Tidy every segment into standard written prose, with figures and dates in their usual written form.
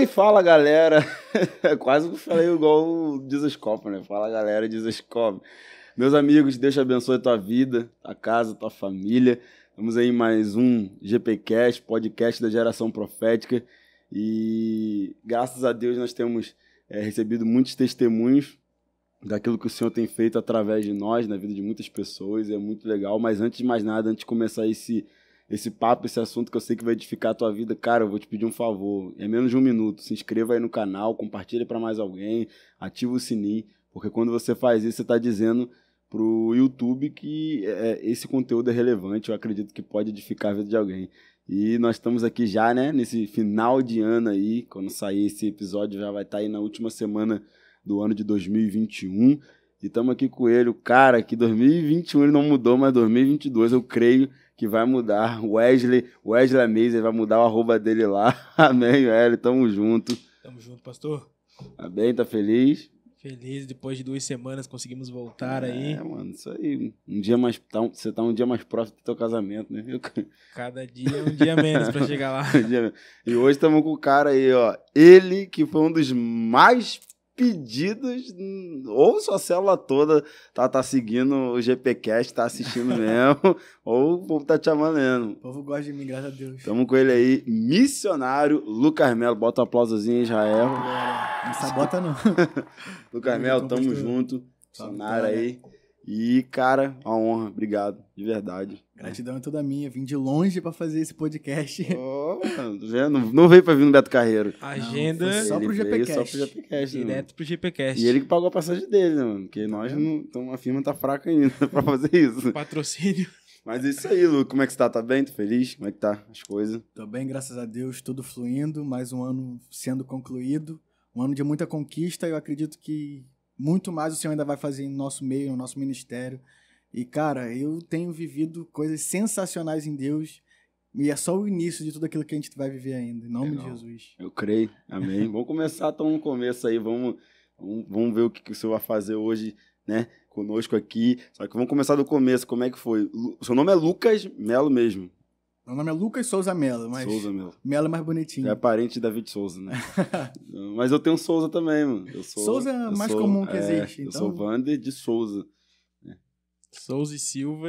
Fala galera. Quase que eu falei igual o Dizascope, né? Fala galera, Dizascope. Meus amigos, Deus te abençoe a tua vida, tua casa, tua família. Estamos aí em mais um GPcast, podcast da Geração Profética. E graças a Deus nós temos recebido muitos testemunhos daquilo que o Senhor tem feito através de nós, na vida de muitas pessoas. É muito legal. Mas antes de mais nada, antes de começar esse papo, esse assunto que eu sei que vai edificar a tua vida, cara, eu vou te pedir um favor. É menos de um minuto. Se inscreva aí no canal, compartilha para mais alguém, ativa o sininho, porque quando você faz isso, você está dizendo pro YouTube que esse conteúdo é relevante. Eu acredito que pode edificar a vida de alguém. E nós estamos aqui já, né, nesse final de ano aí. Quando sair esse episódio, já vai estar aí na última semana do ano de 2021. E estamos aqui com ele, o cara que 2021 ele não mudou, mas 2022 eu creio que vai mudar. Wesley Amazer, vai mudar o arroba dele lá. Amém, Wesley, tamo junto. Tamo junto, pastor. Tá bem, tá feliz? Feliz, depois de 2 semanas conseguimos voltar aí. Mano, isso aí. Um dia mais, você tá um dia mais próximo do teu casamento, né? Cada dia é um dia menos pra chegar lá. E hoje estamos com o cara aí, ó. Ele que foi um dos mais pedidos, ou sua célula toda tá seguindo o GPcast, tá assistindo mesmo, ou o povo tá te amando mesmo. O povo gosta de mim, graças a Deus. Tamo com ele aí, missionário Lucas Melo. Bota um aplausozinho, Israel. Não sabota não. Lucas Melo, tamo junto. Missionário aí. E, cara, uma honra. Obrigado, de verdade. Gratidão é toda minha. Vim de longe pra fazer esse podcast. Não veio pra vir no Beto Carreiro. Agenda só pro GPcast. Só pro GPcast. Direto pro GPcast. E ele que pagou a passagem dele, né, mano? Porque nós não. Então a firma tá fraca ainda pra fazer isso. Patrocínio. Mas é isso aí, Lu. Como é que você tá? Tá bem? Tá feliz? Como é que tá as coisas? Tô bem, graças a Deus. Tudo fluindo. Mais um ano sendo concluído. Um ano de muita conquista. Eu acredito que muito mais o Senhor ainda vai fazer em nosso meio, no nosso ministério. E, cara, eu tenho vivido coisas sensacionais em Deus. E é só o início de tudo aquilo que a gente vai viver ainda. Em nome de Jesus. Eu creio. Amém. Vamos começar então no começo aí. Vamos ver o que o Senhor vai fazer hoje, né? Conosco aqui. Só que vamos começar do começo. Como é que foi? O seu nome é Lucas Melo mesmo. Meu nome é Lucas Souza Melo, mas Souza Melo. Melo é mais bonitinho. É parente de David Souza, né? Mas eu tenho Souza também, mano. Souza é mais comum que existe. Eu sou Wander de Souza. Souza e Silva.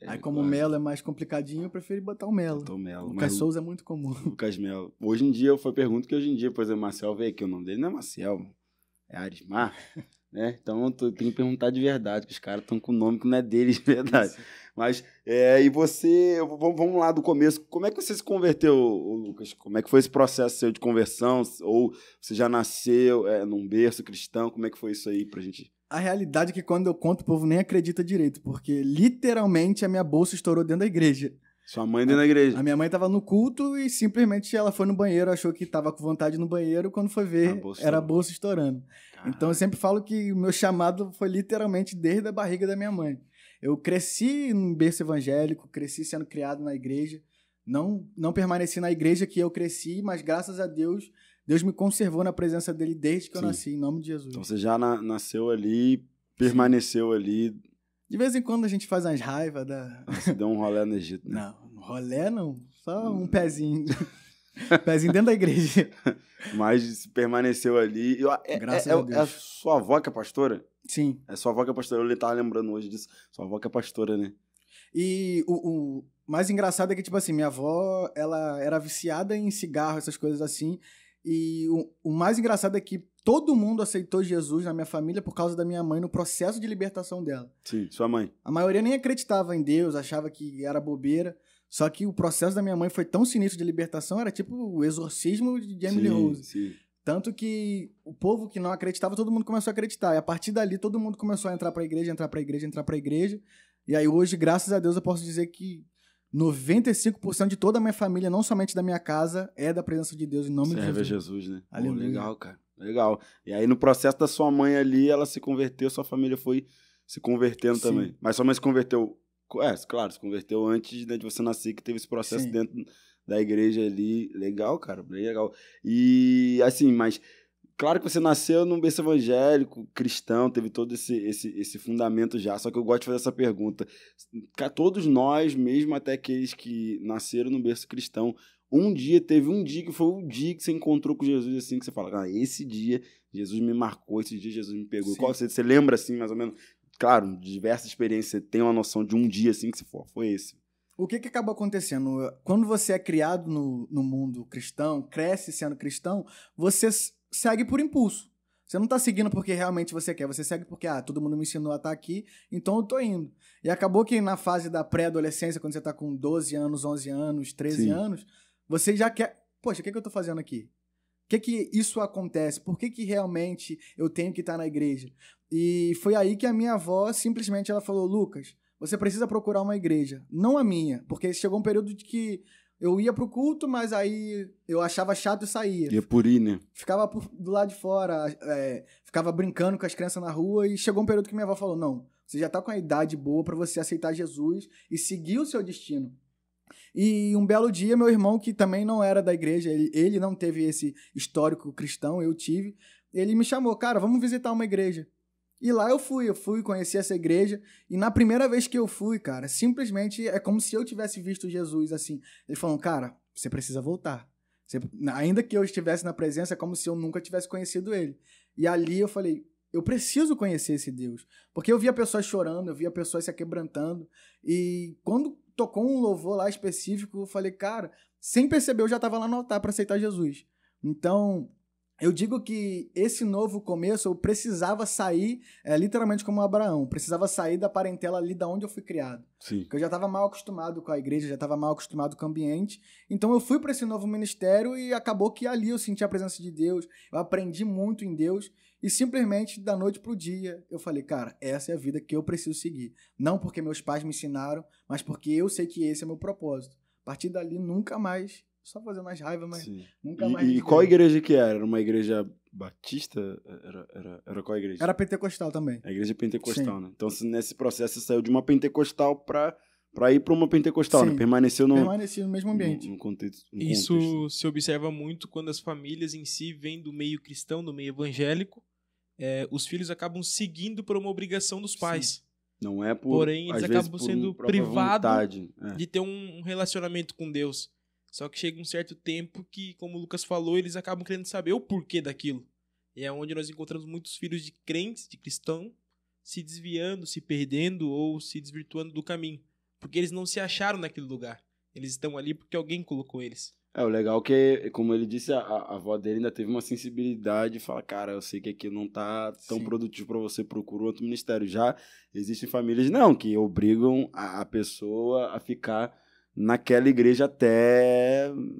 Aí como o Melo é mais complicadinho, eu prefiro botar o Melo. Melo. Lucas Souza é muito comum. Lucas Melo. Hoje em dia, eu pergunto que hoje em dia, por exemplo, Marcel veio aqui, o nome dele não é Marcel, é Arismar, né? Então eu tenho que perguntar de verdade, que os caras estão com o nome que não é deles de verdade. Mas, e você, vamos lá do começo, como é que você se converteu, Lucas? Como é que foi esse processo seu de conversão? Ou você já nasceu num berço cristão? Como é que foi isso aí pra gente? A realidade é que quando eu conto, o povo nem acredita direito, porque literalmente a minha bolsa estourou dentro da igreja. Sua mãe dentro da igreja? A minha mãe tava no culto e simplesmente ela foi no banheiro, achou que tava com vontade no banheiro, quando foi ver, era a bolsa estourando. Então eu sempre falo que o meu chamado foi literalmente desde a barriga da minha mãe. Eu cresci num berço evangélico, cresci sendo criado na igreja, não permaneci na igreja que eu cresci, mas graças a Deus, Deus me conservou na presença dele desde que eu nasci, em nome de Jesus. Então você já nasceu ali, permaneceu ali. De vez em quando a gente faz umas raivas da... Você deu um rolê no Egito, né? Não, rolê não, só um pezinho. Pezinho dentro da igreja. Mas permaneceu ali. Graças a Deus. É a sua avó que é pastora? Sim. É sua avó que é pastora. Eu tava lembrando hoje disso. Sua avó que é pastora, né? E o mais engraçado é que, tipo assim, minha avó, ela era viciada em cigarro, essas coisas assim. E o mais engraçado é que todo mundo aceitou Jesus na minha família por causa da minha mãe no processo de libertação dela. Sim, sua mãe. A maioria nem acreditava em Deus, achava que era bobeira. Só que o processo da minha mãe foi tão sinistro de libertação, era tipo o exorcismo de Emily Rose. Sim. Tanto que o povo que não acreditava, todo mundo começou a acreditar. E a partir dali, todo mundo começou a entrar pra igreja. E aí hoje, graças a Deus, eu posso dizer que 95% de toda a minha família, não somente da minha casa, é da presença de Deus, em nome de Jesus. Serve a Jesus, né? Aleluia. Legal, cara. Legal. E aí no processo da sua mãe ali, ela se converteu, sua família foi se convertendo também. Mas sua mãe se converteu... claro, se converteu antes, né, de você nascer, que teve esse processo dentro da igreja ali. Legal, cara, bem legal. E, assim, mas claro que você nasceu num berço evangélico, cristão, teve todo esse fundamento já, só que eu gosto de fazer essa pergunta. Todos nós, mesmo até aqueles que nasceram num berço cristão, teve um dia que foi o dia que você encontrou com Jesus, assim, que você fala, esse dia Jesus me marcou, esse dia Jesus me pegou. Qual, você lembra, assim, mais ou menos? Claro, de diversas experiências, você tem uma noção de um dia, assim, que você foi esse. O que acaba acontecendo? Quando você é criado no mundo cristão, cresce sendo cristão, você segue por impulso. Você não tá seguindo porque realmente você quer, você segue porque, todo mundo me ensinou a estar aqui, então eu tô indo. E acabou que na fase da pré-adolescência, quando você tá com 12 anos, 11 anos, 13 Sim. anos, você já quer... Poxa, o que eu tô fazendo aqui? Por que isso acontece? Por que realmente eu tenho que estar na igreja? E foi aí que a minha avó, simplesmente, ela falou, Lucas, você precisa procurar uma igreja. Não a minha, porque chegou um período de que eu ia pro culto, mas aí eu achava chato e saía. Ia por ir, né? Ficava do lado de fora, ficava brincando com as crianças na rua, e chegou um período que minha avó falou, não, você já tá com a idade boa pra você aceitar Jesus e seguir o seu destino. E um belo dia, meu irmão, que também não era da igreja, ele não teve esse histórico cristão, eu tive, ele me chamou, cara, vamos visitar uma igreja. E lá eu fui, conheci essa igreja, e na primeira vez que eu fui, cara, simplesmente é como se eu tivesse visto Jesus, assim. Ele falou, cara, você precisa voltar. Ainda que eu estivesse na presença, é como se eu nunca tivesse conhecido ele. E ali eu falei, eu preciso conhecer esse Deus. Porque eu via pessoas chorando, eu via pessoas se aquebrantando, e quando tocou um louvor lá específico, eu falei, cara, sem perceber eu já estava lá no altar para aceitar Jesus. Então... eu digo que esse novo começo eu precisava sair, literalmente como Abraão, precisava sair da parentela ali da onde eu fui criado. Sim. Porque eu já estava mal acostumado com a igreja, já estava mal acostumado com o ambiente. Então eu fui para esse novo ministério e acabou que ali eu senti a presença de Deus, eu aprendi muito em Deus e simplesmente da noite pro dia eu falei, cara, essa é a vida que eu preciso seguir. Não porque meus pais me ensinaram, mas porque eu sei que esse é meu propósito. A partir dali nunca mais... só fazendo mais raiva, mas sim, nunca mais... E qual igreja que era? Era uma igreja batista? Era qual igreja? Era pentecostal também. A igreja pentecostal, sim, né? Então, nesse processo, você saiu de uma pentecostal para ir para uma pentecostal, sim, né? Permaneci no mesmo ambiente. No contexto. Isso se observa muito quando as famílias em si vêm do meio cristão, do meio evangélico. Os filhos acabam seguindo por uma obrigação dos pais. Sim. Não é por... Porém, eles acabam sendo privados de ter um relacionamento com Deus. Só que chega um certo tempo que, como o Lucas falou, eles acabam querendo saber o porquê daquilo. E é onde nós encontramos muitos filhos de crentes, de cristão, se desviando, se perdendo ou se desvirtuando do caminho. Porque eles não se acharam naquele lugar. Eles estão ali porque alguém colocou eles. O legal é que, como ele disse, a avó dele ainda teve uma sensibilidade e fala, cara, eu sei que aqui não tá tão, sim, produtivo para você, procura outro ministério. Já existem famílias, não, que obrigam a pessoa a ficar naquela igreja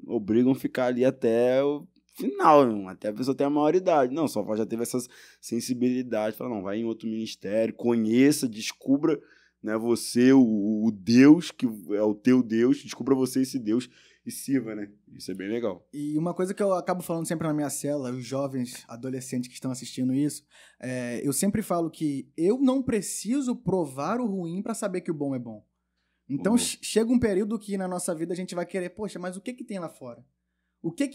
obrigam a ficar ali até o final, até a pessoa ter a maioridade. Não, só já teve essa sensibilidade, fala, não, vai em outro ministério, conheça, descubra, né, você, o Deus, que é o teu Deus, descubra você esse Deus e sirva, né? Isso é bem legal. E uma coisa que eu acabo falando sempre na minha cela, os jovens adolescentes que estão assistindo isso, eu sempre falo que eu não preciso provar o ruim para saber que o bom é bom. Então, chega um período que na nossa vida a gente vai querer, poxa, mas o que tem lá fora? O que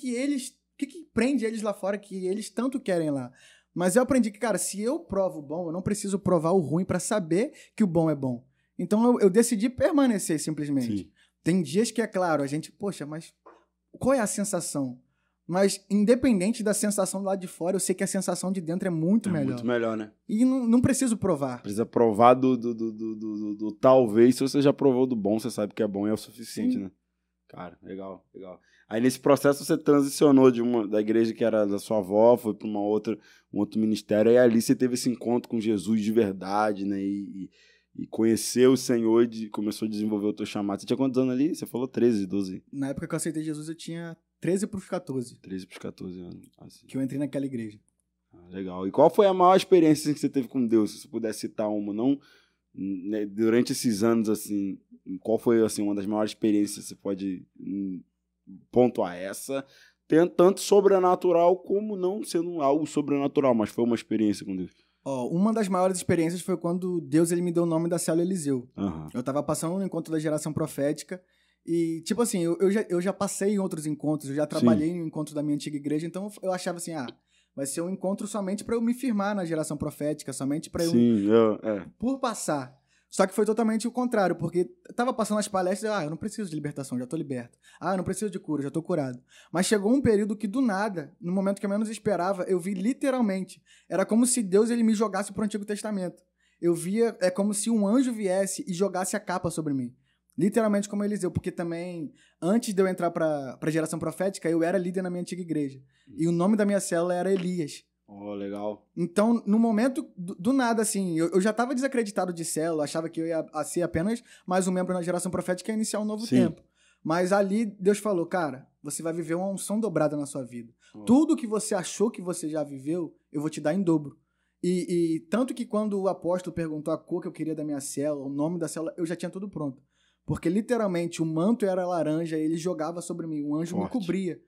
prende eles lá fora que eles tanto querem lá? Mas eu aprendi que, cara, se eu provo o bom, eu não preciso provar o ruim para saber que o bom é bom. Então, eu decidi permanecer simplesmente. Sim. Tem dias que, é claro, a gente, poxa, mas qual é a sensação? Mas, independente da sensação do lado de fora, eu sei que a sensação de dentro é muito melhor. Muito melhor, né? E não preciso provar. Precisa provar do talvez. Se você já provou do bom, você sabe que é bom e é o suficiente, sim, né? Cara, legal. Aí, nesse processo, você transicionou da igreja que era da sua avó, foi para um outro ministério, e ali você teve esse encontro com Jesus de verdade, né? E conheceu o Senhor e começou a desenvolver o teu chamado. Você tinha quantos anos ali? Você falou 13, 12. Na época que eu aceitei Jesus, eu tinha 13 para os 14. 13 para os 14 anos. Assim. Que eu entrei naquela igreja. Legal. E qual foi a maior experiência que você teve com Deus? Se você pudesse citar uma, não, né, durante esses anos, assim, qual foi assim, uma das maiores experiências? Você pode pontuar essa, tanto sobrenatural como não sendo algo sobrenatural, mas foi uma experiência com Deus. Uma das maiores experiências foi quando Deus ele me deu o nome da célula Eliseu. Uhum. Eu tava passando no encontro da geração profética e, tipo assim, eu já passei em outros encontros, eu já trabalhei em encontros da minha antiga igreja, então eu achava assim, vai ser um encontro somente para eu me firmar na geração profética, somente para eu... Sim, por passar. Só que foi totalmente o contrário, porque tava passando as palestras, eu não preciso de libertação, já tô liberto. Eu não preciso de cura, já tô curado. Mas chegou um período que, do nada, no momento que eu menos esperava, eu vi literalmente, era como se Deus ele me jogasse pro Antigo Testamento. Eu via, é como se um anjo viesse e jogasse a capa sobre mim. Literalmente como Eliseu, porque também, antes de eu entrar pra geração profética, eu era líder na minha antiga igreja. E o nome da minha célula era Elias. Oh, legal. Então, no momento, do nada, assim, eu já estava desacreditado de célula, achava que eu ia ser apenas mais um membro na geração profética e iniciar um novo tempo. Mas ali, Deus falou, cara, você vai viver uma unção dobrada na sua vida. Tudo que você achou que você já viveu, eu vou te dar em dobro. E tanto que quando o apóstolo perguntou a cor que eu queria da minha célula, o nome da célula, eu já tinha tudo pronto. Porque, literalmente, o manto era laranja, ele jogava sobre mim, um anjo me cobria.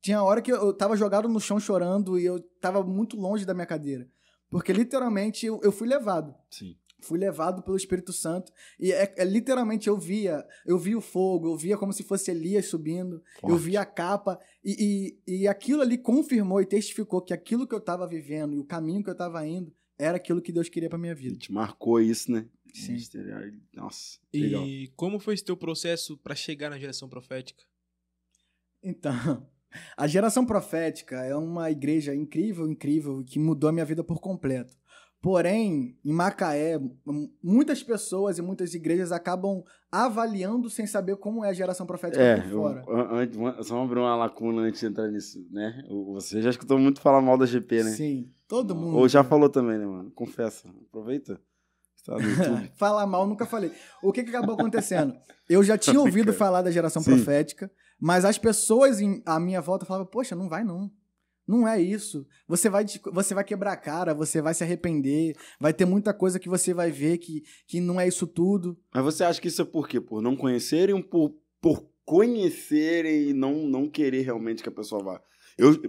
Tinha hora que eu tava jogado no chão chorando e eu tava muito longe da minha cadeira. Porque, literalmente, eu fui levado. Sim. Fui levado pelo Espírito Santo. E literalmente, eu via o fogo, eu via como se fosse Elias subindo, eu via a capa. E aquilo ali confirmou e testificou que aquilo que eu tava vivendo e o caminho que eu tava indo era aquilo que Deus queria pra minha vida. E te marcou isso, né? Sim. Nossa, legal. E como foi esse teu processo pra chegar na geração profética? Então... A geração profética é uma igreja incrível, que mudou a minha vida por completo. Porém, em Macaé, muitas pessoas e muitas igrejas acabam avaliando sem saber como é a geração profética por fora. Só abrir uma lacuna antes de entrar nisso, né? Você já escutou muito falar mal da GP, né? Sim, todo mundo. Ou já falou também, né, mano? Confessa, aproveita. Tá no YouTube. Falar mal, nunca falei. O que acabou acontecendo? Eu já tinha ouvido falar da geração profética, mas as pessoas à minha volta falavam, poxa, não vai não. Não é isso. Você vai quebrar a cara, você vai se arrepender, vai ter muita coisa que você vai ver que não é isso tudo. Mas você acha que isso é por quê? Por não conhecerem, por conhecerem e não querer realmente que a pessoa vá?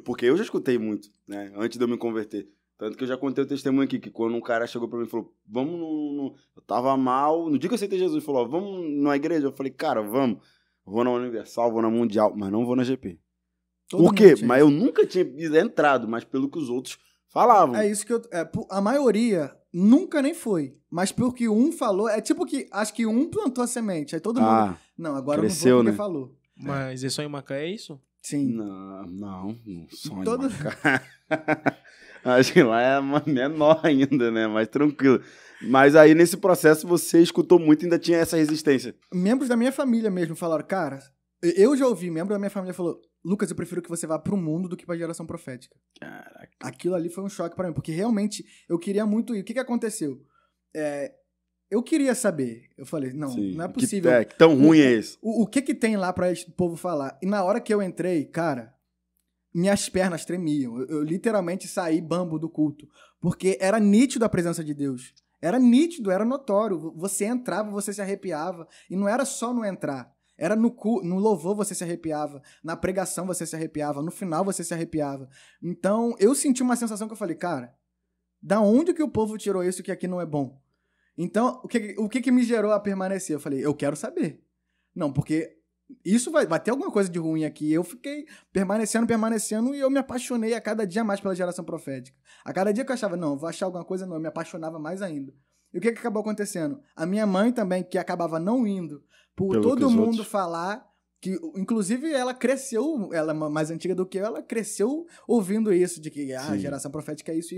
Porque eu já escutei muito, né? Antes de eu me converter. Tanto que eu já contei o testemunho aqui, que quando um cara chegou pra mim e falou, vamos eu tava mal, no dia que eu aceitei Jesus, ele falou, vamos numa igreja? Eu falei, cara, vamos. Vou na Universal, vou na Mundial, mas não vou na GP. Por quê? Mas eu nunca tinha entrado, mas pelo que os outros falavam. É isso que a maioria nunca nem foi. Mas pelo que um falou, é tipo que, acho que um plantou a semente, aí todo mundo, não, agora cresceu, eu não vou porque né? falou. Mas é só em Macaé, é isso? Sim. Não só em Macaé. Acho que lá é menor ainda, né? Mais tranquilo. Mas aí, nesse processo, você escutou muito e ainda tinha essa resistência. Membros da minha família mesmo falaram, cara, eu já ouvi, membro da minha família falou, Lucas, eu prefiro que você vá pro mundo do que pra geração profética. Caraca. Aquilo ali foi um choque pra mim, porque realmente eu queria muito ir. O que aconteceu? Eu queria saber. Eu falei, não é possível. Que tão ruim é isso? O que tem lá pra o povo falar? E na hora que eu entrei, cara, minhas pernas tremiam. Eu literalmente saí bambo do culto. Porque era nítido a presença de Deus. Era nítido, era notório. Você entrava, você se arrepiava. E não era só no entrar. Era no louvor você se arrepiava. Na pregação você se arrepiava. No final você se arrepiava. Então, eu senti uma sensação que eu falei, cara, da onde que o povo tirou isso que aqui não é bom? Então, o que me gerou a permanecer? Eu falei, eu quero saber. Não, porque isso vai ter alguma coisa de ruim aqui. Eu fiquei permanecendo e eu me apaixonei a cada dia mais pela geração profética. A cada dia que eu achava, não, vou achar alguma coisa, não, eu me apaixonava mais ainda. E o que acabou acontecendo? A minha mãe também, que acabava não indo, por todo mundo falar, que inclusive ela cresceu, ela é mais antiga do que eu, ela cresceu ouvindo isso, de que a geração profética é isso.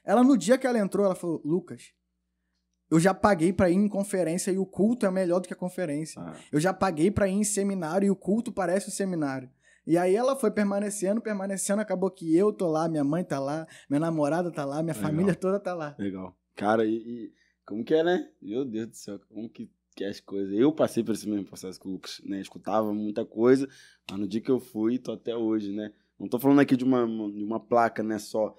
Ela, no dia que ela entrou, ela falou, Lucas, eu já paguei pra ir em conferência e o culto é melhor do que a conferência. Eu já paguei pra ir em seminário e o culto parece um seminário. E aí ela foi permanecendo, acabou que eu tô lá, minha mãe tá lá, minha namorada tá lá, minha família toda tá lá. Legal. Cara, e como que é, né? Meu Deus do céu, como que é as coisas. Eu passei por esse mesmo processo que o Lucas, né? Escutava muita coisa, mas no dia que eu fui, tô até hoje, né? Não tô falando aqui de uma placa, né? Só,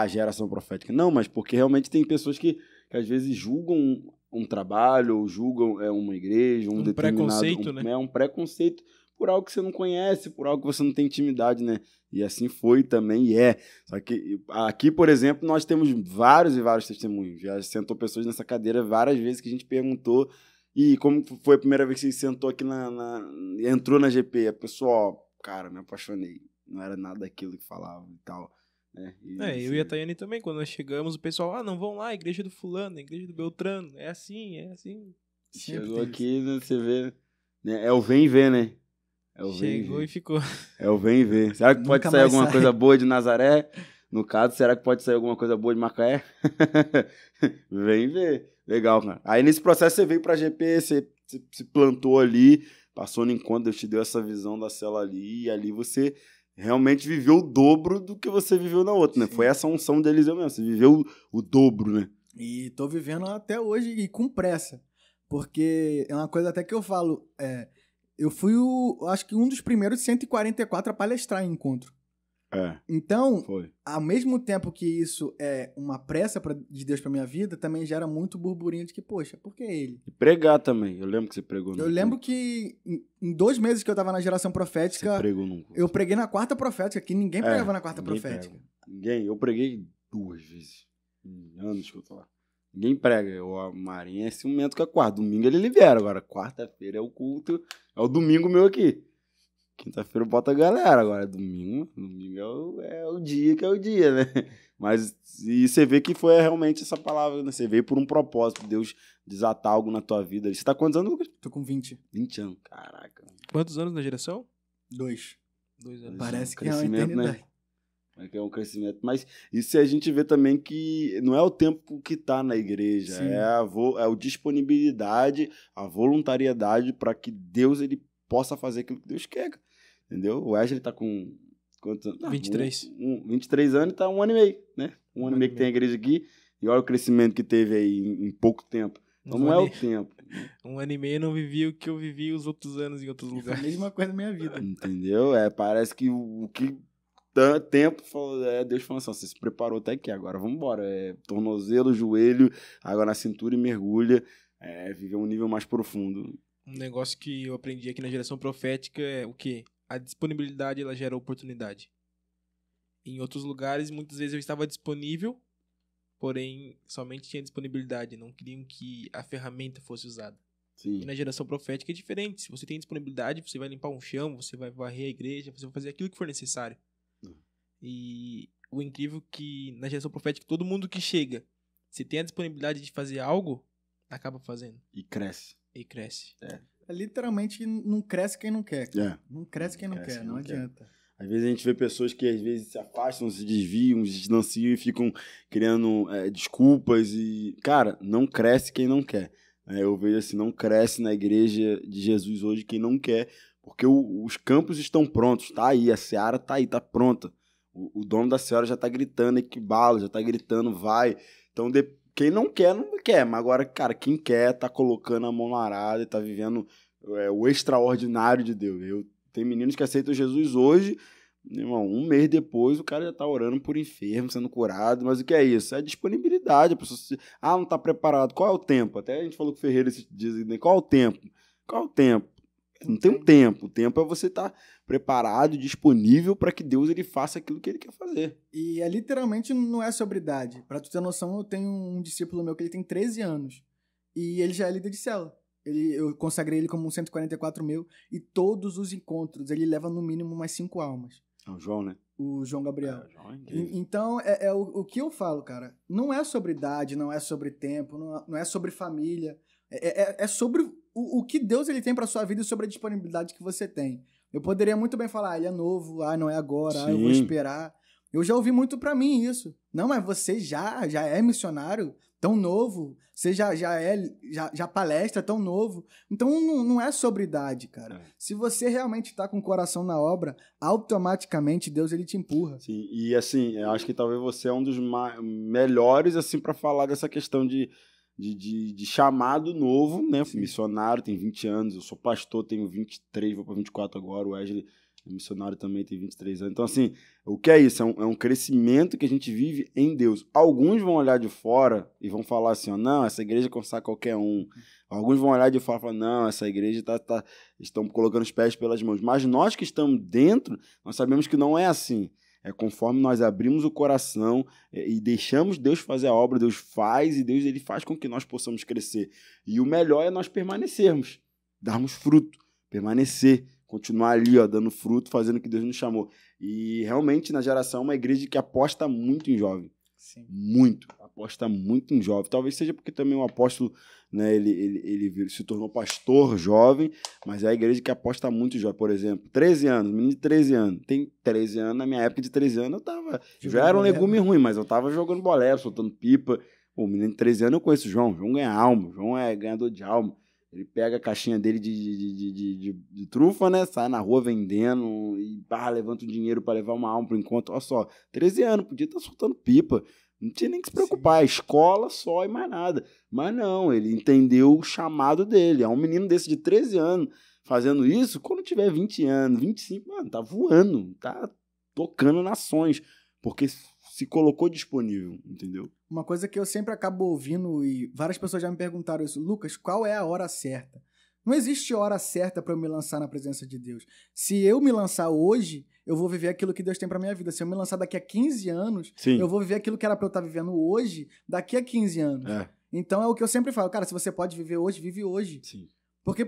geração profética. Não, mas porque realmente tem pessoas que às vezes julgam um trabalho, ou julgam uma igreja, um determinado... preconceito, né? Um preconceito por algo que você não conhece, por algo que você não tem intimidade, né? E assim foi também, e é. Só que aqui, por exemplo, nós temos vários e vários testemunhos. Já sentou pessoas nessa cadeira várias vezes que a gente perguntou, e como foi a primeira vez que você sentou aqui entrou na GP, a pessoa, cara, me apaixonei. Não era nada daquilo que falava e tal. né? Eu e a Tayane também, quando nós chegamos, o pessoal, não vão lá, igreja do fulano, igreja do Beltrano, é assim. Chegou aqui, né, você vê, né? É o vem e vê, né? Chegou e ficou. É o vem e vê. Será que pode sair alguma coisa boa de Nazaré? No caso, será que pode sair alguma coisa boa de Macaé? Vem ver. Legal, cara. Aí nesse processo você veio pra GP, você se plantou ali, passou no encontro, Deus te deu essa visão da cela ali, e ali você realmente viveu o dobro do que você viveu na outra, né? Sim. Foi essa unção de Eliseu mesmo, você viveu o dobro, né? E tô vivendo até hoje e com pressa, porque é uma coisa até que eu falo, eu fui acho que um dos primeiros 144 a palestrar em encontro. Então, ao mesmo tempo que isso é uma pressa de Deus pra minha vida, também gera muito burburinho de que, poxa, por que ele? E pregar também, eu lembro que você pregou. Eu lembro que em 2 meses que eu tava na geração profética, eu preguei na quarta profética, que ninguém pregava na quarta profética. Ninguém, eu preguei 2 vezes, em anos que eu tô lá. Ninguém prega, a Marinha é esse momento que é quarta, domingo ele libera, agora quarta-feira é o culto, é o domingo meu aqui. Quinta-feira bota a galera, agora domingo é o dia que é o dia, né? Mas e você vê que foi realmente essa palavra, né? Você veio por um propósito, Deus desatar algo na tua vida. Você tá quantos anos, Lucas? Tô com 20. 20 anos, caraca. Quantos anos na geração? 2. 2 anos. Parece que é uma eternidade. Né? É um crescimento. Mas isso a gente vê também que não é o tempo que tá na igreja, sim, é a disponibilidade, a voluntariedade para que Deus ele possa fazer aquilo que Deus quer. Entendeu? O Wesley tá com... quantos anos? 23. 23 anos e tá 1 ano e meio, né? 1 ano e meio que tem a igreja aqui. E olha o crescimento que teve aí em pouco tempo. Então não é o tempo. 1 ano e meio eu não vivi o que eu vivi os outros anos em outros lugares. A mesma coisa na minha vida. Entendeu? Parece que o que tempo, Deus falando assim, você se preparou até aqui, agora vamos embora. Tornozelo, joelho, água na cintura e mergulha. Viver um nível mais profundo. Um negócio que eu aprendi aqui na geração profética é o quê? A disponibilidade, ela gera oportunidade. Em outros lugares, muitas vezes eu estava disponível, porém, somente tinha disponibilidade. Não queriam que a ferramenta fosse usada. Sim. E na geração profética é diferente. Se você tem disponibilidade, você vai limpar um chão, você vai varrer a igreja, você vai fazer aquilo que for necessário. E o incrível é que na geração profética, todo mundo que chega, se tem a disponibilidade de fazer algo, acaba fazendo. E cresce. Literalmente não cresce quem não quer. Não cresce quem não quer, não adianta. Às vezes a gente vê pessoas que às vezes se afastam, se desviam, se distanciam e ficam criando desculpas e... Cara, não cresce quem não quer. Eu vejo assim, não cresce na igreja de Jesus hoje quem não quer, porque os campos estão prontos, tá aí, a seara tá aí, tá pronta. O dono da seara já tá gritando, equibala, já tá gritando, vai. Então, quem não quer, mas agora, cara, quem quer tá colocando a mão na arada e tá vivendo o extraordinário de Deus. Tem meninos que aceitam Jesus hoje, irmão, 1 mês depois o cara já tá orando por enfermo, sendo curado, mas o que é isso? É disponibilidade, a pessoa não tá preparado, qual é o tempo? Até a gente falou com o Ferreira esses dias, qual é o tempo? Qual é o tempo? Não tem um tempo, o tempo é você estar preparado, disponível para que Deus ele faça aquilo que ele quer fazer. E literalmente não é sobre idade. Pra tu ter noção, eu tenho um discípulo meu que ele tem 13 anos e ele já é líder de célula. Eu consagrei ele como um 144 meu e todos os encontros ele leva no mínimo umas 5 almas. É o João, né? O João Gabriel. João então, o que eu falo, cara, não é sobre idade, não é sobre tempo, não é sobre família, é sobre o que Deus ele tem pra sua vida e sobre a disponibilidade que você tem. Eu poderia muito bem falar, ele é novo, não é agora, eu vou esperar. Eu já ouvi muito pra mim isso. Não, mas você já é missionário tão novo, você já palestra tão novo. Então não é sobre idade, cara. Se você realmente tá com o coração na obra, automaticamente Deus ele te empurra. Sim, e assim, eu acho que talvez você é um dos melhores assim para falar dessa questão de chamado novo, né? Sim. Missionário, tem 20 anos, eu sou pastor, tenho 23, vou para 24 agora, o Wesley é missionário também, tem 23 anos. Então, assim, o que é isso? É um crescimento que a gente vive em Deus. Alguns vão olhar de fora e vão falar assim, não, essa igreja consagra qualquer um. Alguns vão olhar de fora e falar, não, essa igreja estão colocando os pés pelas mãos. Mas nós que estamos dentro, nós sabemos que não é assim. É conforme nós abrimos o coração e deixamos Deus fazer a obra, Deus faz e Deus ele faz com que nós possamos crescer. E o melhor é nós permanecermos, darmos fruto, permanecer, continuar ali, ó, dando fruto, fazendo o que Deus nos chamou. E realmente, na geração, é uma igreja que aposta muito em jovem. Sim. Muito. Aposta muito em jovem. Talvez seja porque também o apóstolo, né, ele se tornou pastor jovem, mas é a igreja que aposta muito em jovem. Por exemplo, 13 anos, menino de 13 anos. Tem 13 anos, na minha época de 13 anos, já era um legume ruim, mas eu tava jogando bolé, soltando pipa. O menino de 13 anos eu conheço o João. João ganha alma. João é ganhador de alma. Ele pega a caixinha dele de trufa, né? Sai na rua vendendo e levanta o dinheiro para levar uma alma pro encontro. Olha só, 13 anos, podia estar soltando pipa. Não tinha nem que se preocupar. Escola só e mais nada. Mas não, ele entendeu o chamado dele. É um menino desse de 13 anos fazendo isso. Quando tiver 20 anos, 25, mano, tá voando. Tá tocando nações. Porque se colocou disponível, entendeu? Uma coisa que eu sempre acabo ouvindo, e várias pessoas já me perguntaram isso, Lucas, qual é a hora certa? Não existe hora certa para eu me lançar na presença de Deus. Se eu me lançar hoje, eu vou viver aquilo que Deus tem para minha vida. Se eu me lançar daqui a 15 anos, Sim. eu vou viver aquilo que era para eu estar vivendo hoje, daqui a 15 anos. Então é o que eu sempre falo, cara, se você pode viver hoje, vive hoje. Sim. Por que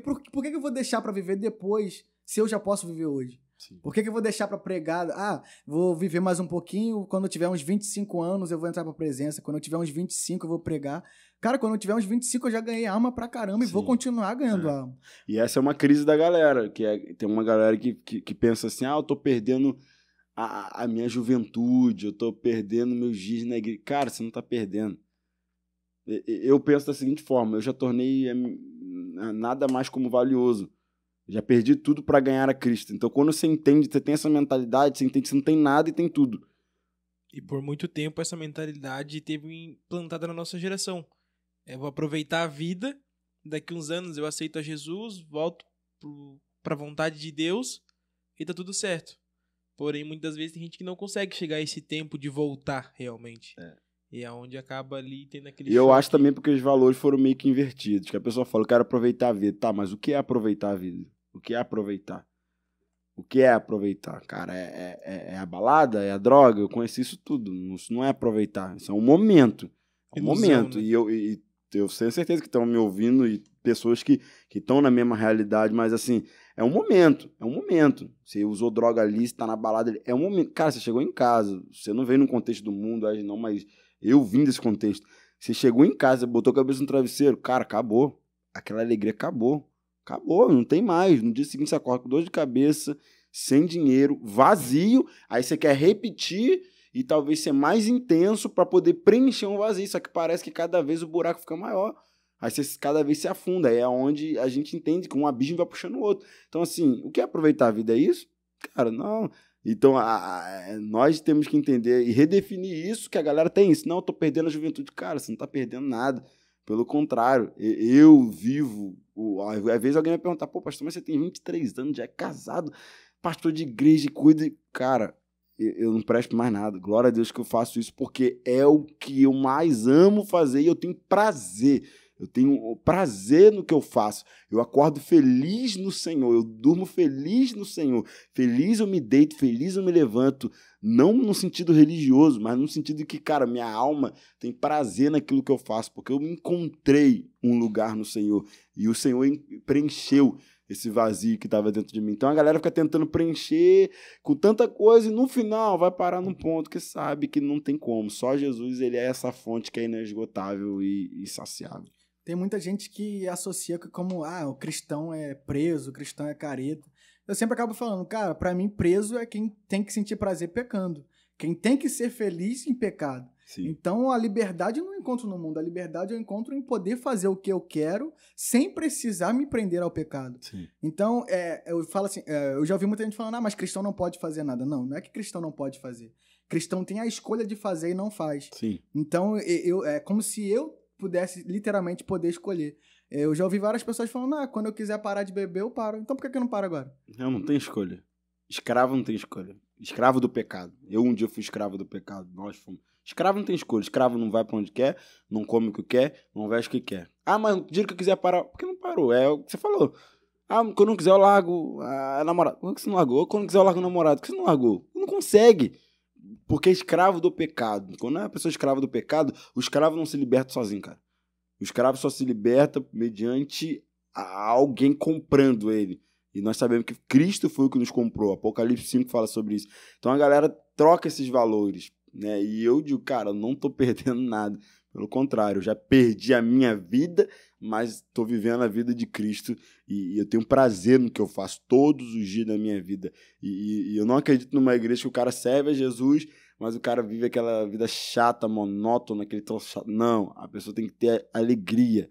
eu vou deixar para viver depois, se eu já posso viver hoje? Sim. Por que eu vou deixar para pregar? Vou viver mais um pouquinho, quando eu tiver uns 25 anos eu vou entrar pra presença, quando eu tiver uns 25 eu vou pregar. Cara, quando eu tiver uns 25 eu já ganhei alma pra caramba e vou continuar ganhando alma. E essa é uma crise da galera, tem uma galera que pensa assim, eu tô perdendo a minha juventude, eu tô perdendo meus dias na igreja. Cara, você não tá perdendo. Eu penso da seguinte forma, eu já tornei nada mais como valioso. Já perdi tudo para ganhar a Cristo. Então, quando você entende, você tem essa mentalidade, você entende que você não tem nada e tem tudo. E por muito tempo essa mentalidade teve implantada na nossa geração. Eu vou aproveitar a vida, daqui uns anos eu aceito a Jesus, volto para a vontade de Deus e tá tudo certo. Porém, muitas vezes tem gente que não consegue chegar a esse tempo de voltar realmente. E é onde acaba ali tendo aquele choque. E eu acho também porque os valores foram meio que invertidos. Que a pessoa fala, eu quero aproveitar a vida. Tá, mas o que é aproveitar a vida? O que é aproveitar? O que é aproveitar? Cara, é a balada? É a droga? Eu conheci isso tudo. Isso não é aproveitar. Isso é um momento. É um momento. Né? E eu tenho certeza que estão me ouvindo e pessoas que estão na mesma realidade, mas assim, é um momento. É um momento. Você usou droga ali, você tá na balada. É um momento. Cara, você chegou em casa. Você não veio num contexto do mundo, não, mas eu vim desse contexto. Você chegou em casa, botou a cabeça no travesseiro. Cara, acabou. Aquela alegria acabou. Acabou, não tem mais. No dia seguinte você acorda com dor de cabeça, sem dinheiro, vazio. Aí você quer repetir e talvez ser mais intenso para poder preencher um vazio. Só que parece que cada vez o buraco fica maior. Aí você cada vez se afunda. Aí é onde a gente entende que um abismo vai puxando o outro. Então, assim, o que é aproveitar a vida é isso? Cara, não. Então, nós temos que entender e redefinir isso, que a galera tem isso. Não, eu tô perdendo a juventude. Cara, você não tá perdendo nada. Pelo contrário, eu vivo... Às vezes alguém vai perguntar, pô, pastor, mas você tem 23 anos, já é casado, pastor de igreja, cuida... Cara, eu não presto mais nada. Glória a Deus que eu faço isso, porque é o que eu mais amo fazer e eu tenho prazer. Eu tenho prazer no que eu faço. Eu acordo feliz no Senhor. Eu durmo feliz no Senhor. Feliz eu me deito, feliz eu me levanto. Não no sentido religioso, mas no sentido de que, cara, minha alma tem prazer naquilo que eu faço, porque eu encontrei um lugar no Senhor. E o Senhor preencheu esse vazio que estava dentro de mim. Então a galera fica tentando preencher com tanta coisa e no final vai parar num ponto que sabe que não tem como. Só Jesus, ele é essa fonte que é inesgotável e insaciável. Tem muita gente que associa como, o cristão é preso, o cristão é careta. Eu sempre acabo falando, cara, pra mim preso é quem tem que sentir prazer pecando. Quem tem que ser feliz em pecado. Sim. Então a liberdade eu não encontro no mundo. A liberdade eu encontro em poder fazer o que eu quero sem precisar me prender ao pecado. Sim. Então, eu falo assim, eu já ouvi muita gente falando, mas cristão não pode fazer nada. Não é que cristão não pode fazer. Cristão tem a escolha de fazer e não faz. Sim. Então, é como se eu pudesse literalmente poder escolher. Eu já ouvi várias pessoas falando, quando eu quiser parar de beber, eu paro. Então por que eu não paro agora? Eu não tenho escolha. Escravo não tem escolha. Escravo do pecado. Eu um dia fui escravo do pecado. Nós fomos. Escravo não tem escolha. Escravo não vai pra onde quer, não come o que quer, não veste o que quer. Mas no dia que eu quiser parar, por que não parou? É o que você falou. Quando eu não quiser eu largo a namorada. Por que você não largou? Quando eu quiser eu largo o namorado. Por que você não largou? Não consegue. Porque é escravo do pecado. Quando é uma pessoa escrava do pecado, o escravo não se liberta sozinho, cara. O escravo só se liberta mediante alguém comprando ele. E nós sabemos que Cristo foi o que nos comprou. Apocalipse 5 fala sobre isso. Então a galera troca esses valores, né? E eu digo, cara, eu não tô perdendo nada. Pelo contrário, eu já perdi a minha vida, mas estou vivendo a vida de Cristo e eu tenho prazer no que eu faço todos os dias da minha vida. E eu não acredito numa igreja que o cara serve a Jesus, mas o cara vive aquela vida chata, monótona, aquele troço chato. Não, a pessoa tem que ter alegria.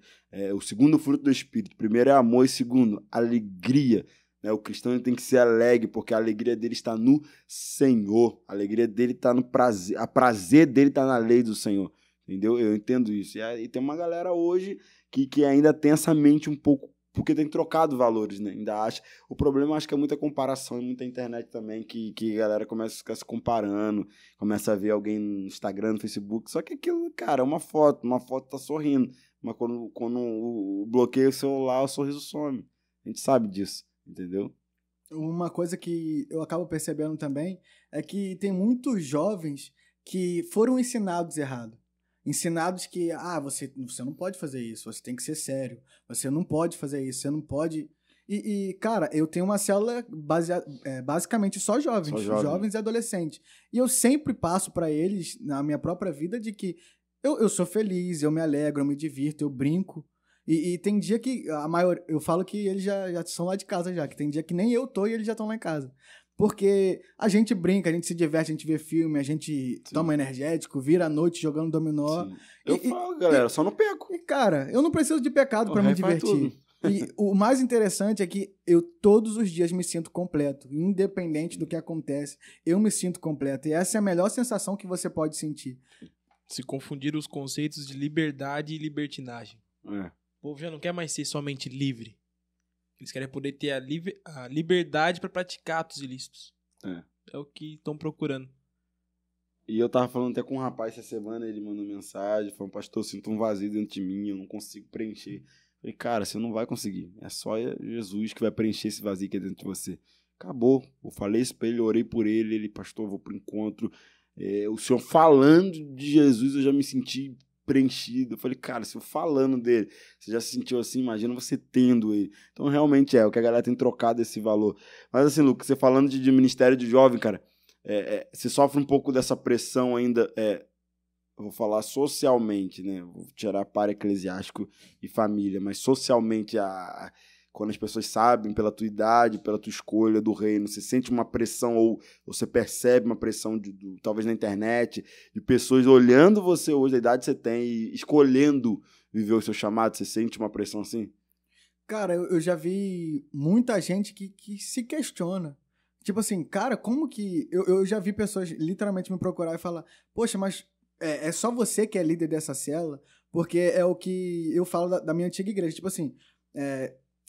O segundo fruto do Espírito. Primeiro é amor e segundo, alegria. O cristão tem que ser alegre, porque a alegria dele está no Senhor. A alegria dele está no prazer. A prazer dele está na lei do Senhor. Entendeu? Eu entendo isso. E tem uma galera hoje que ainda tem essa mente um pouco, porque tem trocado valores, né? Ainda acha. O problema, acho que é muita comparação e muita internet também, que a galera começa a ficar se comparando, começa a ver alguém no Instagram, no Facebook. Só que aquilo, cara, é uma foto tá sorrindo. Mas quando bloqueia o celular, o sorriso some. A gente sabe disso, entendeu? Uma coisa que eu acabo percebendo também é que tem muitos jovens que foram ensinados errado. Ensinados que, você não pode fazer isso, você tem que ser sério, você não pode fazer isso, você não pode... E cara, eu tenho uma célula basicamente só jovens e adolescentes. E eu sempre passo para eles, na minha própria vida, de que eu sou feliz, eu me alegro, eu me divirto, eu brinco. E tem dia que, eu falo que eles já são lá de casa já, que tem dia que nem eu tô e eles já estão lá em casa. Porque a gente brinca, a gente se diverte, a gente vê filme, a gente toma energético, vira a noite jogando dominó. Sim. Eu falo, galera, só não peco. E, cara, eu não preciso de pecado pra me divertir. E o mais interessante é que eu todos os dias me sinto completo. Independente do que acontece, eu me sinto completo. E essa é a melhor sensação que você pode sentir. Se confundir os conceitos de liberdade e libertinagem. O povo já não quer mais ser somente livre. Eles querem poder ter a liberdade para praticar atos ilícitos. É o que estão procurando. E eu tava falando até com um rapaz essa semana, ele mandou mensagem, falando, pastor, eu sinto um vazio dentro de mim, eu não consigo preencher. Eu falei, cara, você não vai conseguir. É só Jesus que vai preencher esse vazio que é dentro de você. Acabou. Eu falei isso pra ele, eu orei por ele, ele, pastor, eu vou pro encontro. O senhor falando de Jesus, eu já me senti preenchido. Eu falei, cara, se eu falando dele, você já se sentiu assim, imagina você tendo ele. Então, realmente o que a galera tem trocado esse valor. Mas assim, Lucas, você falando de ministério de jovem, cara, você sofre um pouco dessa pressão ainda, eu vou falar socialmente, né? Vou tirar para eclesiástico e família, mas socialmente, quando as pessoas sabem pela tua idade, pela tua escolha do reino, você sente uma pressão ou você percebe uma pressão, talvez na internet, de pessoas olhando você hoje, a idade que você tem, e escolhendo viver o seu chamado, você sente uma pressão assim? Cara, eu já vi muita gente que se questiona. Tipo assim, cara, como que... Eu já vi pessoas literalmente me procurar e falar, poxa, mas é só você que é líder dessa célula? Porque é o que eu falo da minha antiga igreja. Tipo assim,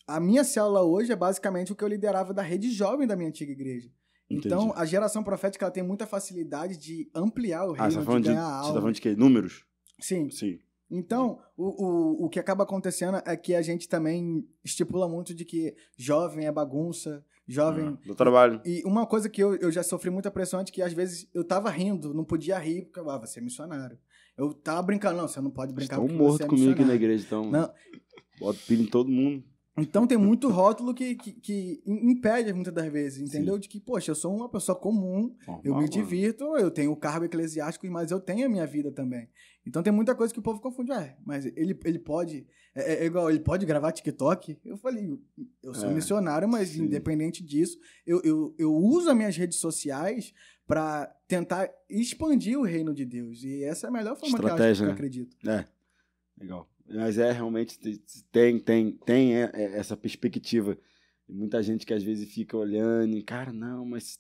a minha célula hoje é basicamente o que eu liderava da rede jovem da minha antiga igreja. Entendi. Então, a geração profética ela tem muita facilidade de ampliar o reino, de ganhar alma. Você tá falando de quê? Números? Sim. Sim. Então, o que acaba acontecendo é que a gente também estipula muito de que jovem é bagunça, jovem... Do trabalho. E uma coisa que eu já sofri muita pressão é de que às vezes eu tava rindo, não podia rir, porque você é missionário. Eu tava brincando, não, você não pode brincar porque você é morto comigo aqui na igreja, então. Não. Bota pilha em todo mundo. Então tem muito rótulo que impede muitas das vezes, entendeu? Sim. De que, poxa, eu sou uma pessoa comum, eu me divirto, eu tenho o cargo eclesiástico, mas eu tenho a minha vida também. Então tem muita coisa que o povo confunde. Mas ele pode... É igual, ele pode gravar TikTok? Eu falei, eu sou missionário, mas sim, independente disso, eu uso as minhas redes sociais para tentar expandir o reino de Deus. E essa é a melhor forma que eu acredito. Legal. Mas realmente tem essa perspectiva. Muita gente que às vezes fica olhando e, cara, não, mas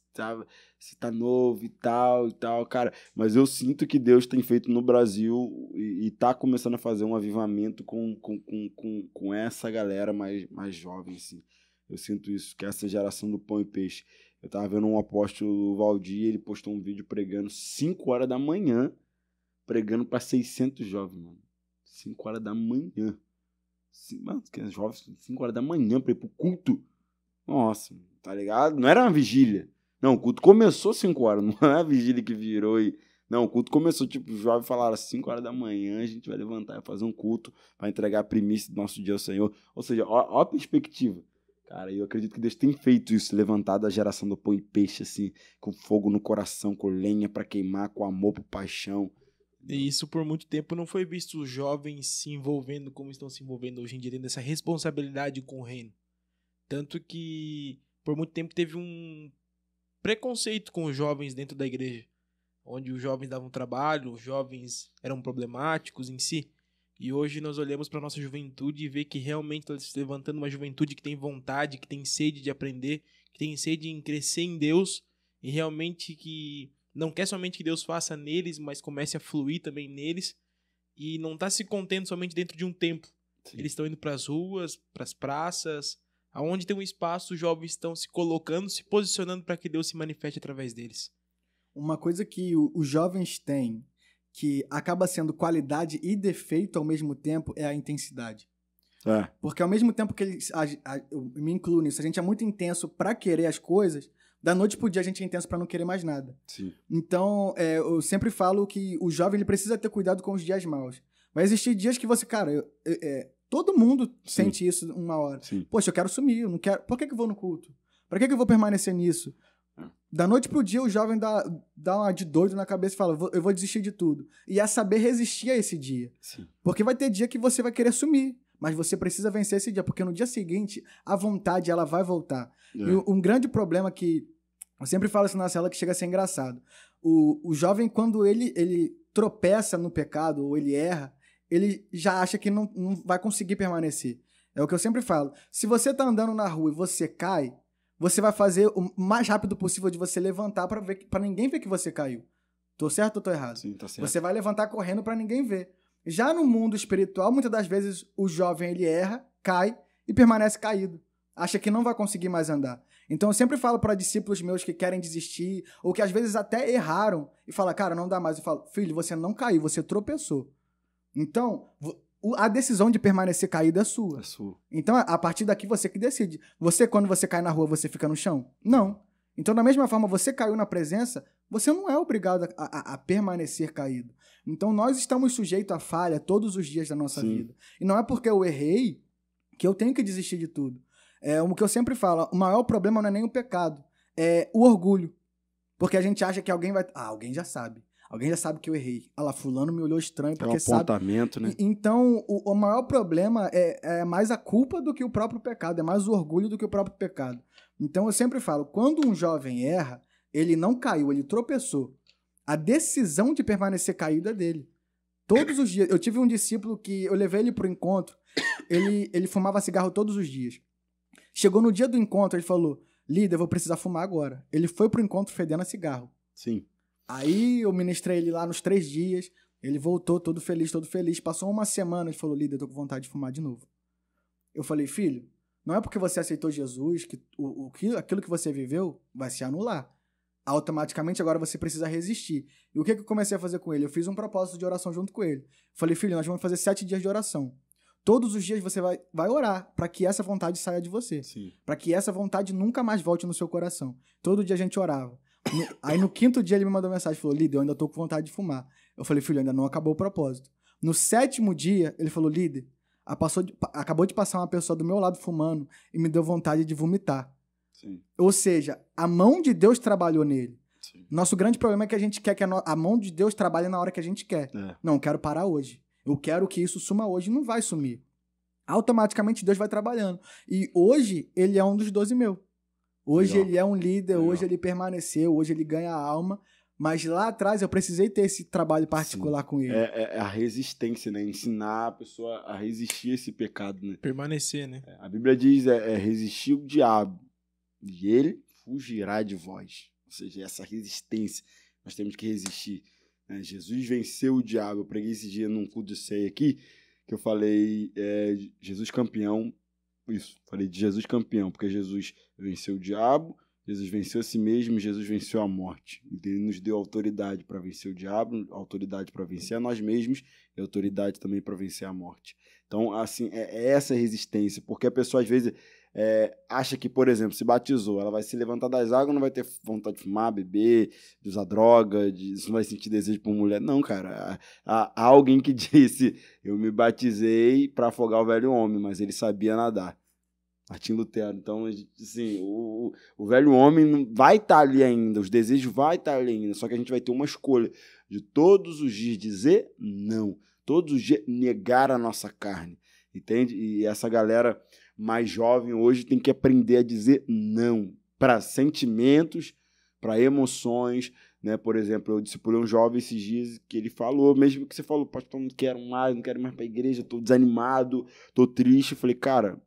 você tá novo e tal, cara. Mas eu sinto que Deus tem feito no Brasil e tá começando a fazer um avivamento com essa galera mais jovem, assim. Eu sinto isso, que é essa geração do pão e peixe. Eu tava vendo um apóstolo, o Valdir, ele postou um vídeo pregando 5 horas da manhã, pregando para 600 jovens, mano. 5 horas da manhã. Mano, jovens, 5 horas da manhã pra ir pro culto. Nossa, tá ligado? Não era uma vigília. Não, o culto começou 5 horas. Não é a vigília que virou e... Não, o culto começou, tipo, os jovens falaram, 5 horas da manhã a gente vai levantar e fazer um culto para entregar a primícia do nosso dia ao Senhor. Ou seja, ó a perspectiva. Cara, eu acredito que Deus tem feito isso, levantado a geração do pão e peixe, assim, com fogo no coração, com lenha pra queimar, com amor por paixão. E isso por muito tempo não foi visto os jovens se envolvendo como estão se envolvendo hoje em dia, tendo essa responsabilidade com o reino. Tanto que por muito tempo teve um preconceito com os jovens dentro da igreja, onde os jovens davam trabalho, os jovens eram problemáticos em si. E hoje nós olhamos para a nossa juventude e vê que realmente está se levantando uma juventude que tem vontade, que tem sede de aprender, que tem sede em crescer em Deus e realmente que não quer somente que Deus faça neles, mas comece a fluir também neles e não está se contendo somente dentro de um templo. Sim. Eles estão indo para as ruas, para as praças, aonde tem um espaço, os jovens estão se colocando, se posicionando para que Deus se manifeste através deles. Uma coisa que os jovens têm, que acaba sendo qualidade e defeito ao mesmo tempo, é a intensidade. Porque ao mesmo tempo que eles... eu me incluo nisso, a gente é muito intenso pra querer as coisas, da noite pro dia a gente é intenso pra não querer mais nada. Sim. Então, eu sempre falo que o jovem ele precisa ter cuidado com os dias maus. Vai existir dias que você, cara... todo mundo sente isso uma hora. Sim. Poxa, eu quero sumir, eu não quero... Por que eu vou no culto? Por que eu vou permanecer nisso? Da noite pro dia, o jovem dá uma de doido na cabeça e fala, eu vou desistir de tudo. E é saber resistir a esse dia. Sim. Porque vai ter dia que você vai querer sumir, mas você precisa vencer esse dia, porque no dia seguinte, a vontade, ela vai voltar. E um grande problema que, eu sempre falo isso na cela que chega a ser engraçado, o jovem, quando ele tropeça no pecado, ou ele erra, ele já acha que não vai conseguir permanecer. É o que eu sempre falo. Se você tá andando na rua e você cai, você vai fazer o mais rápido possível de você levantar pra ninguém ver que você caiu. Tô certo ou tô errado? Sim, tá certo. Você vai levantar correndo pra ninguém ver. Já no mundo espiritual, muitas das vezes o jovem ele erra, cai e permanece caído. Acha que não vai conseguir mais andar. Então eu sempre falo para discípulos meus que querem desistir, ou que às vezes até erraram, e fala, cara, não dá mais. Eu falo, filho, você não caiu, você tropeçou. Então, a decisão de permanecer caído é sua. É sua. Então, a partir daqui, você que decide. Você, quando você cai na rua, você fica no chão? Não. Então, da mesma forma, você caiu na presença, você não é obrigado a permanecer caído. Então, nós estamos sujeitos à falha todos os dias da nossa vida. E não é porque eu errei que eu tenho que desistir de tudo. O que eu sempre falo, o maior problema não é nem o pecado, é o orgulho. Porque a gente acha que alguém vai... alguém já sabe. Alguém já sabe que eu errei. Olha lá, fulano me olhou estranho porque sabe. É um apontamento, né? Então, o maior problema é mais a culpa do que o próprio pecado. É mais o orgulho do que o próprio pecado. Então, eu sempre falo, quando um jovem erra, ele não caiu, ele tropeçou. A decisão de permanecer caído é dele. Todos os dias. Eu tive um discípulo que eu levei ele pro encontro. Ele fumava cigarro todos os dias. Chegou no dia do encontro, ele falou, líder, eu vou precisar fumar agora. Ele foi pro encontro fedendo a cigarro. Sim. Aí eu ministrei ele lá nos 3 dias, ele voltou todo feliz. Passou uma semana, ele falou, líder, eu tô com vontade de fumar de novo. Eu falei, filho, não é porque você aceitou Jesus que aquilo que você viveu vai se anular. Automaticamente agora você precisa resistir. E o que eu comecei a fazer com ele? Eu fiz um propósito de oração junto com ele. Falei, filho, nós vamos fazer 7 dias de oração. Todos os dias você vai orar para que essa vontade saia de você. Para que essa vontade nunca mais volte no seu coração. Todo dia a gente orava. Aí no 5º dia ele me mandou mensagem, falou, líder, eu ainda tô com vontade de fumar. Eu falei, filho, ainda não acabou o propósito. No 7º dia, ele falou, líder, acabou de passar uma pessoa do meu lado fumando e me deu vontade de vomitar. Sim. Ou seja, a mão de Deus trabalhou nele. Sim. Nosso grande problema é que a gente quer que a mão de Deus trabalhe na hora que a gente quer. Não, eu quero parar hoje. Eu quero que isso suma hoje, não vai sumir. Automaticamente Deus vai trabalhando. E hoje ele é um dos 12 meus. Hoje ele é um líder, hoje ele permaneceu, hoje ele ganha a alma, mas lá atrás eu precisei ter esse trabalho particular com ele. É a resistência, né? Ensinar a pessoa a resistir a esse pecado, né? Permanecer, né? A Bíblia diz, resistir o diabo e ele fugirá de vós. Ou seja, essa resistência, nós temos que resistir. Né? Jesus venceu o diabo. Eu preguei esse dia num culto de ceia aqui, que eu falei Jesus campeão. Isso, falei de Jesus campeão, porque Jesus venceu o diabo, Jesus venceu a si mesmo, Jesus venceu a morte. Ele nos deu autoridade para vencer o diabo, autoridade para vencer a nós mesmos e autoridade também para vencer a morte. Então, assim, é essa resistência, porque a pessoa às vezes acha que, por exemplo, se batizou, ela vai se levantar das águas, não vai ter vontade de fumar, beber, de usar droga, não vai sentir desejo por mulher. Não, cara. Há alguém que disse, eu me batizei para afogar o velho homem, mas ele sabia nadar. Martim Lutero. Então, assim, o velho homem vai estar ali ainda, os desejos vai estar ali ainda, só que a gente vai ter uma escolha de todos os dias dizer não, todos os dias negar a nossa carne, entende? E essa galera mais jovem hoje tem que aprender a dizer não para sentimentos, para emoções, né? Por exemplo, eu discipulei um jovem esses dias que ele falou, mesmo que você falou, pastor, não quero mais para a igreja, estou desanimado, estou triste. Eu falei, cara,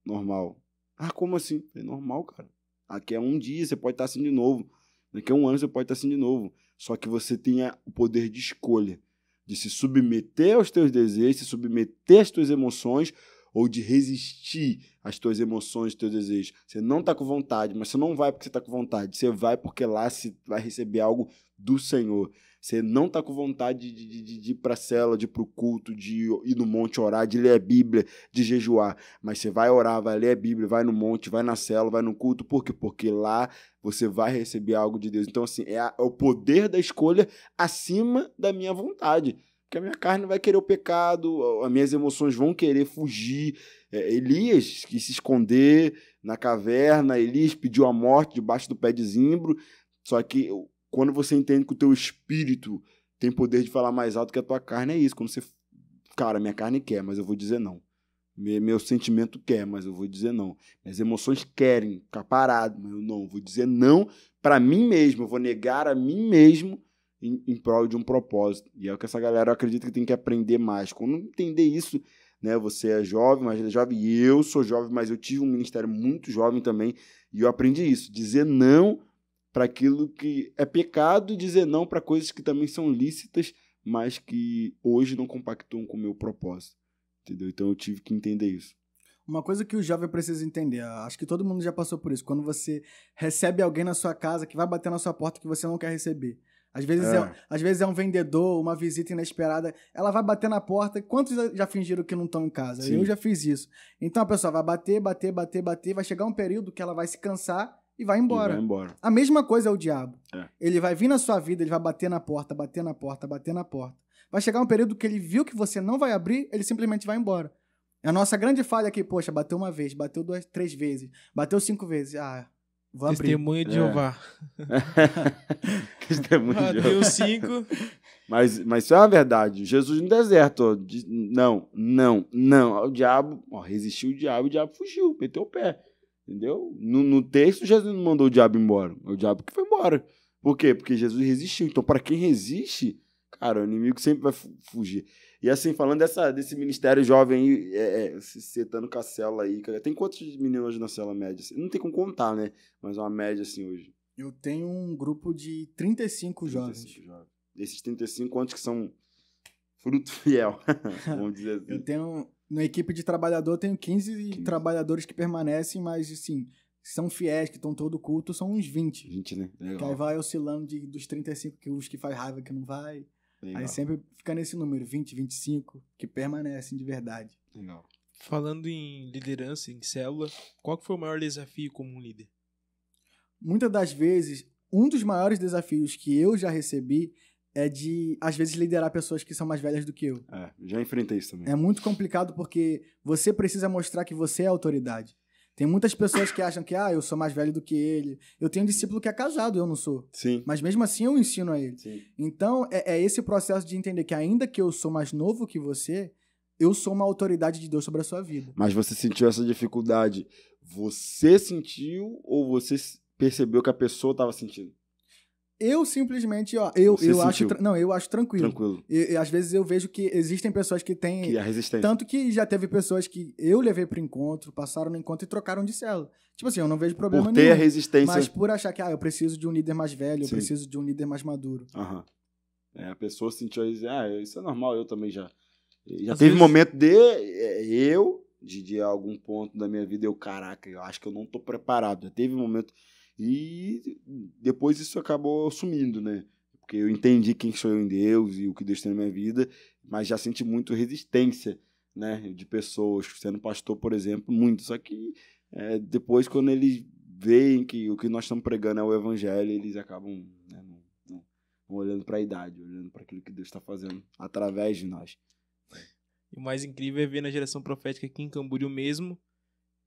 normal. Ah, como assim? É normal, cara. Daqui a um dia você pode estar assim de novo. Daqui a um ano você pode estar assim de novo. Só que você tenha o poder de escolha, de se submeter aos teus desejos, se submeter às tuas emoções, ou de resistir às tuas emoções, aos teus desejos. Você não está com vontade, mas você não vai porque você está com vontade. Você vai porque lá você vai receber algo do Senhor. Você não está com vontade de ir para a cela, de ir para o culto, de ir no monte orar, de ler a Bíblia, de jejuar. Mas você vai orar, vai ler a Bíblia, vai no monte, vai na cela, vai no culto. Por quê? Porque lá você vai receber algo de Deus. Então, assim, é o poder da escolha acima da minha vontade. Porque a minha carne vai querer o pecado, as minhas emoções vão querer fugir. Elias quis se esconder na caverna, Elias pediu a morte debaixo do pé de zimbro. Só que quando você entende que o teu espírito tem poder de falar mais alto que a tua carne, é isso. Quando você, cara, minha carne quer, mas eu vou dizer não. Meu sentimento quer, mas eu vou dizer não. Minhas emoções querem ficar parado, mas eu não. Vou dizer não para mim mesmo. Eu vou negar a mim mesmo em prol de um propósito. E é o que essa galera acredita que tem que aprender mais. Quando entender isso, né, você é jovem, mas é jovem, e eu sou jovem, mas eu tive um ministério muito jovem também, e eu aprendi isso, dizer não para aquilo que é pecado e dizer não para coisas que também são lícitas, mas que hoje não compactuam com o meu propósito. Entendeu? Então eu tive que entender isso. Uma coisa que o jovem precisa entender, acho que todo mundo já passou por isso, quando você recebe alguém na sua casa que vai bater na sua porta que você não quer receber. Às vezes é um vendedor, uma visita inesperada, ela vai bater na porta. Quantos já fingiram que não estão em casa? Sim. Eu já fiz isso. Então a pessoa vai bater, vai chegar um período que ela vai se cansar e vai embora. A mesma coisa é o diabo. Ele vai vir na sua vida, ele vai bater na porta. Vai chegar um período que ele viu que você não vai abrir, ele simplesmente vai embora. A nossa grande falha aqui, poxa, bateu uma vez, bateu 2, 3 vezes, bateu 5 vezes. Vou abrir. Testemunho de Jeová. Testemunho de Jeová. Deu 5. Mas isso é uma verdade. Jesus no deserto, não. O diabo, resistiu o diabo fugiu, meteu o pé. Entendeu? No texto, Jesus não mandou o diabo embora. É o diabo que foi embora. Por quê? Porque Jesus resistiu. Então, para quem resiste, cara, o inimigo sempre vai fugir. E assim, falando desse ministério jovem aí, setando com a cela aí, cara, tem quantos meninos hoje na cela média? Não tem como contar, né? Mas uma média assim hoje. Eu tenho um grupo de 35 jovens. Esses 35, quantos que são fruto fiel? Vamos dizer assim. Eu tenho, na equipe de trabalhador, eu tenho 15 trabalhadores que permanecem, mas assim, são fiéis, que estão todo culto, são uns 20. 20, né? Legal. Que aí vai oscilando dos 35, que os que faz raiva que não vai. Legal. Aí sempre fica nesse número, 20, 25, que permanecem de verdade. Legal. Falando em liderança, em célula, qual que foi o maior desafio como líder? Muitas das vezes, um dos maiores desafios que eu já recebi é de, às vezes, liderar pessoas que são mais velhas do que eu. Já enfrentei isso também. É muito complicado porque você precisa mostrar que você é autoridade. Tem muitas pessoas que acham que, eu sou mais velho do que ele. Eu tenho um discípulo que é casado, eu não sou. Sim. Mas mesmo assim eu ensino a ele. Sim. Então, é esse processo de entender que ainda que eu sou mais novo que você, eu sou uma autoridade de Deus sobre a sua vida. Mas você sentiu essa dificuldade? Você sentiu ou você percebeu que a pessoa estava sentindo? Eu simplesmente, eu acho tranquilo. E às vezes eu vejo que existem pessoas que têm... Que a resistência. Tanto que já teve pessoas que eu levei pro encontro, passaram no encontro e trocaram de célula. Tipo assim, eu não vejo problema nenhum. Por ter a resistência. Mas por achar que, eu preciso de um líder mais velho, eu preciso de um líder mais maduro. A pessoa sentiu aí, isso é normal, eu também já. Já teve momento de algum ponto da minha vida, caraca, eu acho que eu não tô preparado. Já teve momento... E depois isso acabou sumindo, né? Porque eu entendi quem sou eu em Deus e o que Deus tem na minha vida, mas já senti muito resistência, né? De pessoas, sendo pastor, por exemplo, muito. Só que depois, quando eles veem que o que nós estamos pregando é o evangelho, eles acabam não olhando para a idade, olhando para aquilo que Deus está fazendo através de nós. E o mais incrível é ver na geração profética aqui em Camboriú mesmo,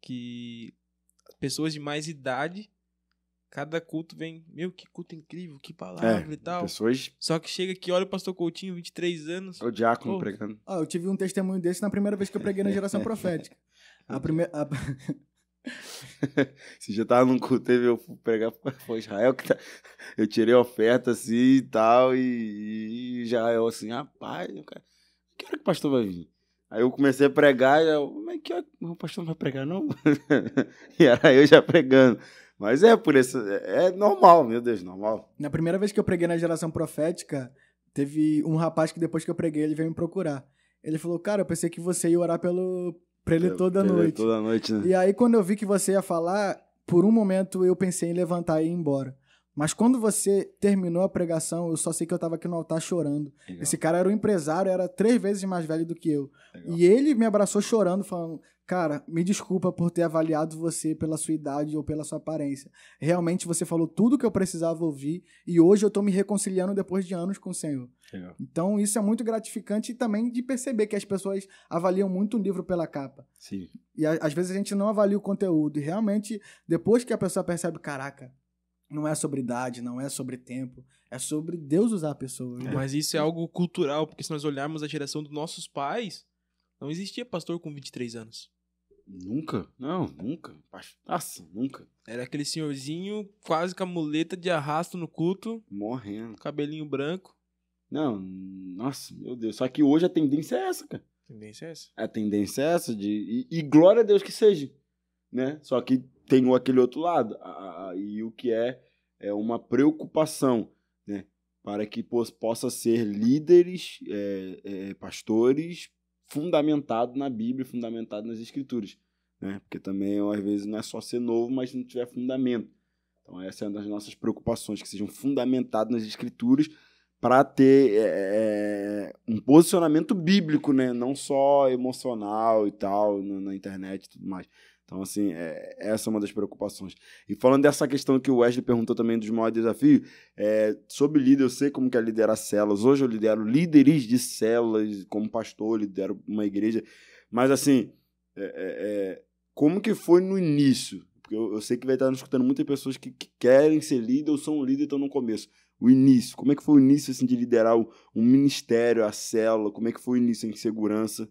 que pessoas de mais idade, cada culto vem, meu, que culto incrível, que palavra e tal. Pessoas... Só que chega aqui, olha o pastor Coutinho, 23 anos. O diácono pregando. Eu tive um testemunho desse na primeira vez que eu preguei na Geração Profética. Se já tava num culto, eu fui pregar, foi Israel que tá... Eu tirei a oferta assim e tal, e Israel assim, rapaz, que hora que o pastor vai vir? Aí eu comecei a pregar, mas que hora o pastor não vai pregar, não? E era eu já pregando. Mas por isso, é normal, meu Deus, normal. Na primeira vez que eu preguei na Geração Profética, teve um rapaz que depois que eu preguei, ele veio me procurar. Ele falou, cara, eu pensei que você ia orar pra ele toda noite. Toda noite, né? E aí, quando eu vi que você ia falar, por um momento eu pensei em levantar e ir embora. Mas quando você terminou a pregação, eu só sei que eu tava aqui no altar chorando. Legal. Esse cara era um empresário, era 3 vezes mais velho do que eu. Legal. E ele me abraçou chorando, falando, cara, me desculpa por ter avaliado você pela sua idade ou pela sua aparência. Realmente você falou tudo que eu precisava ouvir e hoje eu tô me reconciliando depois de anos com o Senhor. Legal. Então isso é muito gratificante e também de perceber que as pessoas avaliam muito um livro pela capa. Sim. E às vezes a gente não avalia o conteúdo. E realmente, depois que a pessoa percebe, caraca, não é sobre idade, não é sobre tempo, é sobre Deus usar a pessoa. Mas isso é algo cultural, porque se nós olharmos a geração dos nossos pais, não existia pastor com 23 anos. Nunca? Não, nunca. Nossa, nunca. Era aquele senhorzinho quase com a muleta de arrasto no culto. Morrendo. Cabelinho branco. Não, nossa, meu Deus. Só que hoje a tendência é essa, cara. A tendência é essa. A tendência é essa, e glória a Deus que seja, né? Só que tem aquele outro lado, e o que é uma preocupação, né? Para que possa ser líderes, pastores, fundamentado na Bíblia, fundamentado nas Escrituras, né? Porque também, às vezes, não é só ser novo, mas se não tiver fundamento. Então, essa é uma das nossas preocupações, que sejam fundamentados nas Escrituras para ter um posicionamento bíblico, né? Não só emocional e tal, na internet e tudo mais. Então, assim, essa é uma das preocupações. E falando dessa questão que o Wesley perguntou também dos maiores desafios, sobre líder, eu sei como que é liderar células. Hoje eu lidero líderes de células, como pastor, lidero uma igreja. Mas, assim, como que foi no início? Porque eu sei que vai estar nos escutando muitas pessoas que querem ser líder ou são líder e estão no começo. O início, como é que foi o início assim, de liderar um ministério, a célula? Como é que foi o início em segurança?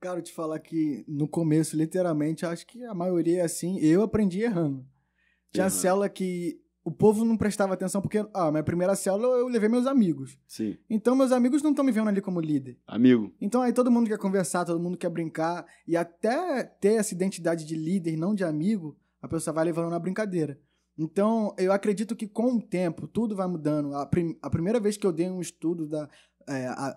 Cara, eu te falar que no começo, literalmente, acho que a maioria é assim, eu aprendi errando. Tinha célula que o povo não prestava atenção, porque minha primeira célula eu levei meus amigos. Sim. Então meus amigos não estão me vendo ali como líder. Amigo. Então aí todo mundo quer conversar, todo mundo quer brincar, e até ter essa identidade de líder, não de amigo, a pessoa vai levando na brincadeira. Então, eu acredito que com o tempo, tudo vai mudando. A primeira vez que eu dei um estudo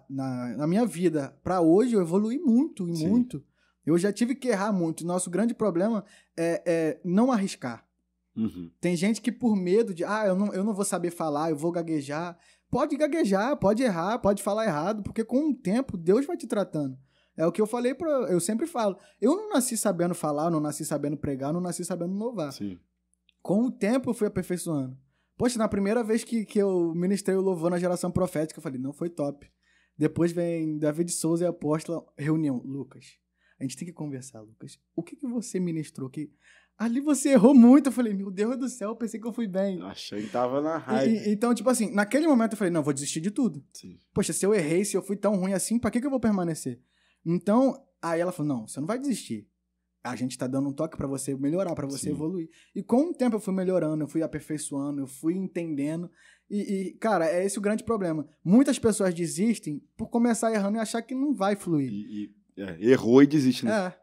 na minha vida, para hoje, eu evolui muito, e Sim. muito. Eu já tive que errar muito. Nosso grande problema é não arriscar. Uhum. Tem gente que por medo de, eu não vou saber falar, eu vou gaguejar. Pode gaguejar, pode errar, pode falar errado, porque com o tempo, Deus vai te tratando. É o que eu falei, eu sempre falo. Eu não nasci sabendo falar, não nasci sabendo pregar, não nasci sabendo louvar. Sim. Com o tempo eu fui aperfeiçoando. Poxa, na primeira vez que eu ministrei o louvor na Geração Profética, eu falei, não, foi top. Depois vem David Souza e Apóstolo, reunião. Lucas, a gente tem que conversar, Lucas. O que você ministrou? Ali você errou muito. Eu falei, meu Deus do céu, eu pensei que eu fui bem. Achei que tava na raiva. Então, tipo assim, naquele momento eu falei, não, vou desistir de tudo. Sim. Poxa, se eu errei, se eu fui tão ruim assim, pra que eu vou permanecer? Então, aí ela falou, não, você não vai desistir. A gente tá dando um toque pra você melhorar, pra você Sim. evoluir. E com o tempo eu fui melhorando, eu fui aperfeiçoando, eu fui entendendo. E cara, é esse o grande problema. Muitas pessoas desistem por começar errando e achar que não vai fluir. Errou e desiste, né?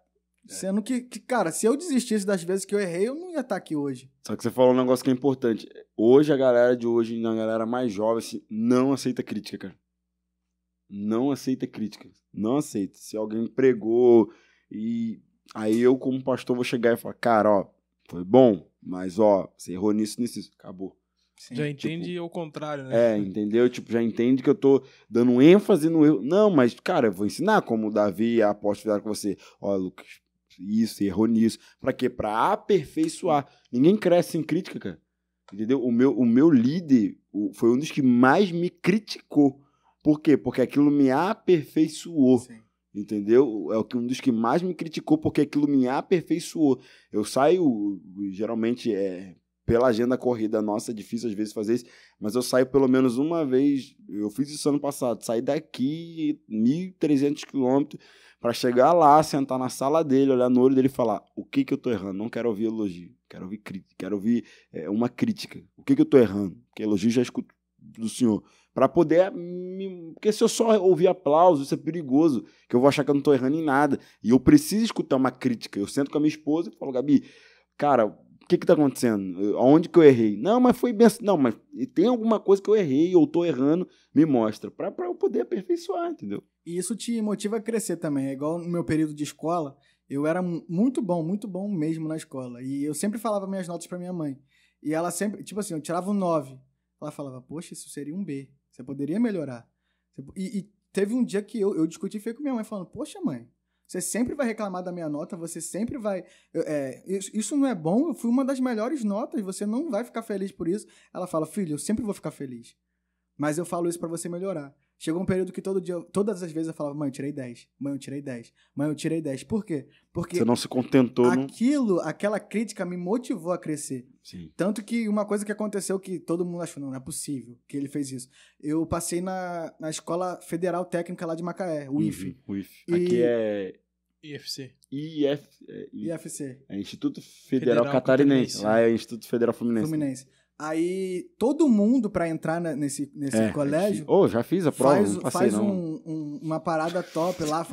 Sendo que, cara, se eu desistisse das vezes que eu errei, eu não ia estar aqui hoje. Só que você falou um negócio que é importante. Hoje, a galera de hoje, a galera mais jovem, assim, não aceita crítica, cara. Não aceita crítica. Não aceita. Se alguém pregou e... Aí eu, como pastor, vou chegar e falar, cara, foi bom, mas, você errou nisso. Acabou. Sim. Já entende o contrário, né? Entendeu? Já entende que eu tô dando ênfase no erro. Não, mas, cara, eu vou ensinar como o Davi e a apóstolo fizeram com você. Lucas, isso, errou nisso. Pra quê? Pra aperfeiçoar. Ninguém cresce sem crítica, cara. Entendeu? O meu líder foi um dos que mais me criticou. Por quê? Porque aquilo me aperfeiçoou. Sim. entendeu? É um dos que mais me criticou, porque aquilo me aperfeiçoou. Eu saio, geralmente, pela agenda corrida nossa, é difícil às vezes fazer isso, mas eu saio pelo menos uma vez, eu fiz isso ano passado, saí daqui 1.300 quilômetros para chegar lá, sentar na sala dele, olhar no olho dele e falar o que eu tô errando. Não quero ouvir elogio, quero ouvir crítica, quero ouvir uma crítica. O que eu tô errando? Porque elogio já escuto do senhor. Para poder... Porque se eu só ouvir aplauso, isso é perigoso, que eu vou achar que eu não tô errando em nada. E eu preciso escutar uma crítica. Eu sento com a minha esposa e falo, Gabi, cara, o que tá acontecendo? Aonde que eu errei? Não, mas foi bem... Não, mas tem alguma coisa que eu errei ou tô errando, me mostra. Para eu poder aperfeiçoar, entendeu? E isso te motiva a crescer também. É igual no meu período de escola, eu era muito bom mesmo na escola. E eu sempre falava minhas notas pra minha mãe. E ela sempre, tipo assim, eu tirava um 9. Ela falava, poxa, isso seria um B. Você poderia melhorar. E teve um dia que eu discuti feio com minha mãe, falando, poxa, mãe, você sempre vai reclamar da minha nota, você sempre vai... isso não é bom, eu fui uma das melhores notas, você não vai ficar feliz por isso. Ela fala, filho, eu sempre vou ficar feliz. Mas eu falo isso pra você melhorar. Chegou um período que todo dia, todas as vezes eu falava, mãe, eu tirei 10. Mãe, eu tirei 10. Mãe, eu tirei 10. Por quê? Porque você não se contentou. Aquela crítica me motivou a crescer. Sim. Tanto que uma coisa que aconteceu que todo mundo achou, não é possível que ele fez isso. Eu passei na Escola Federal Técnica lá de Macaé, o IFE. O IFE. Aqui é... IFC. IFC. É Instituto Federal Catarinense. Lá é Instituto Federal Fluminense. Aí, todo mundo, pra entrar nesse colégio... já fiz a prova, faz uma parada top lá,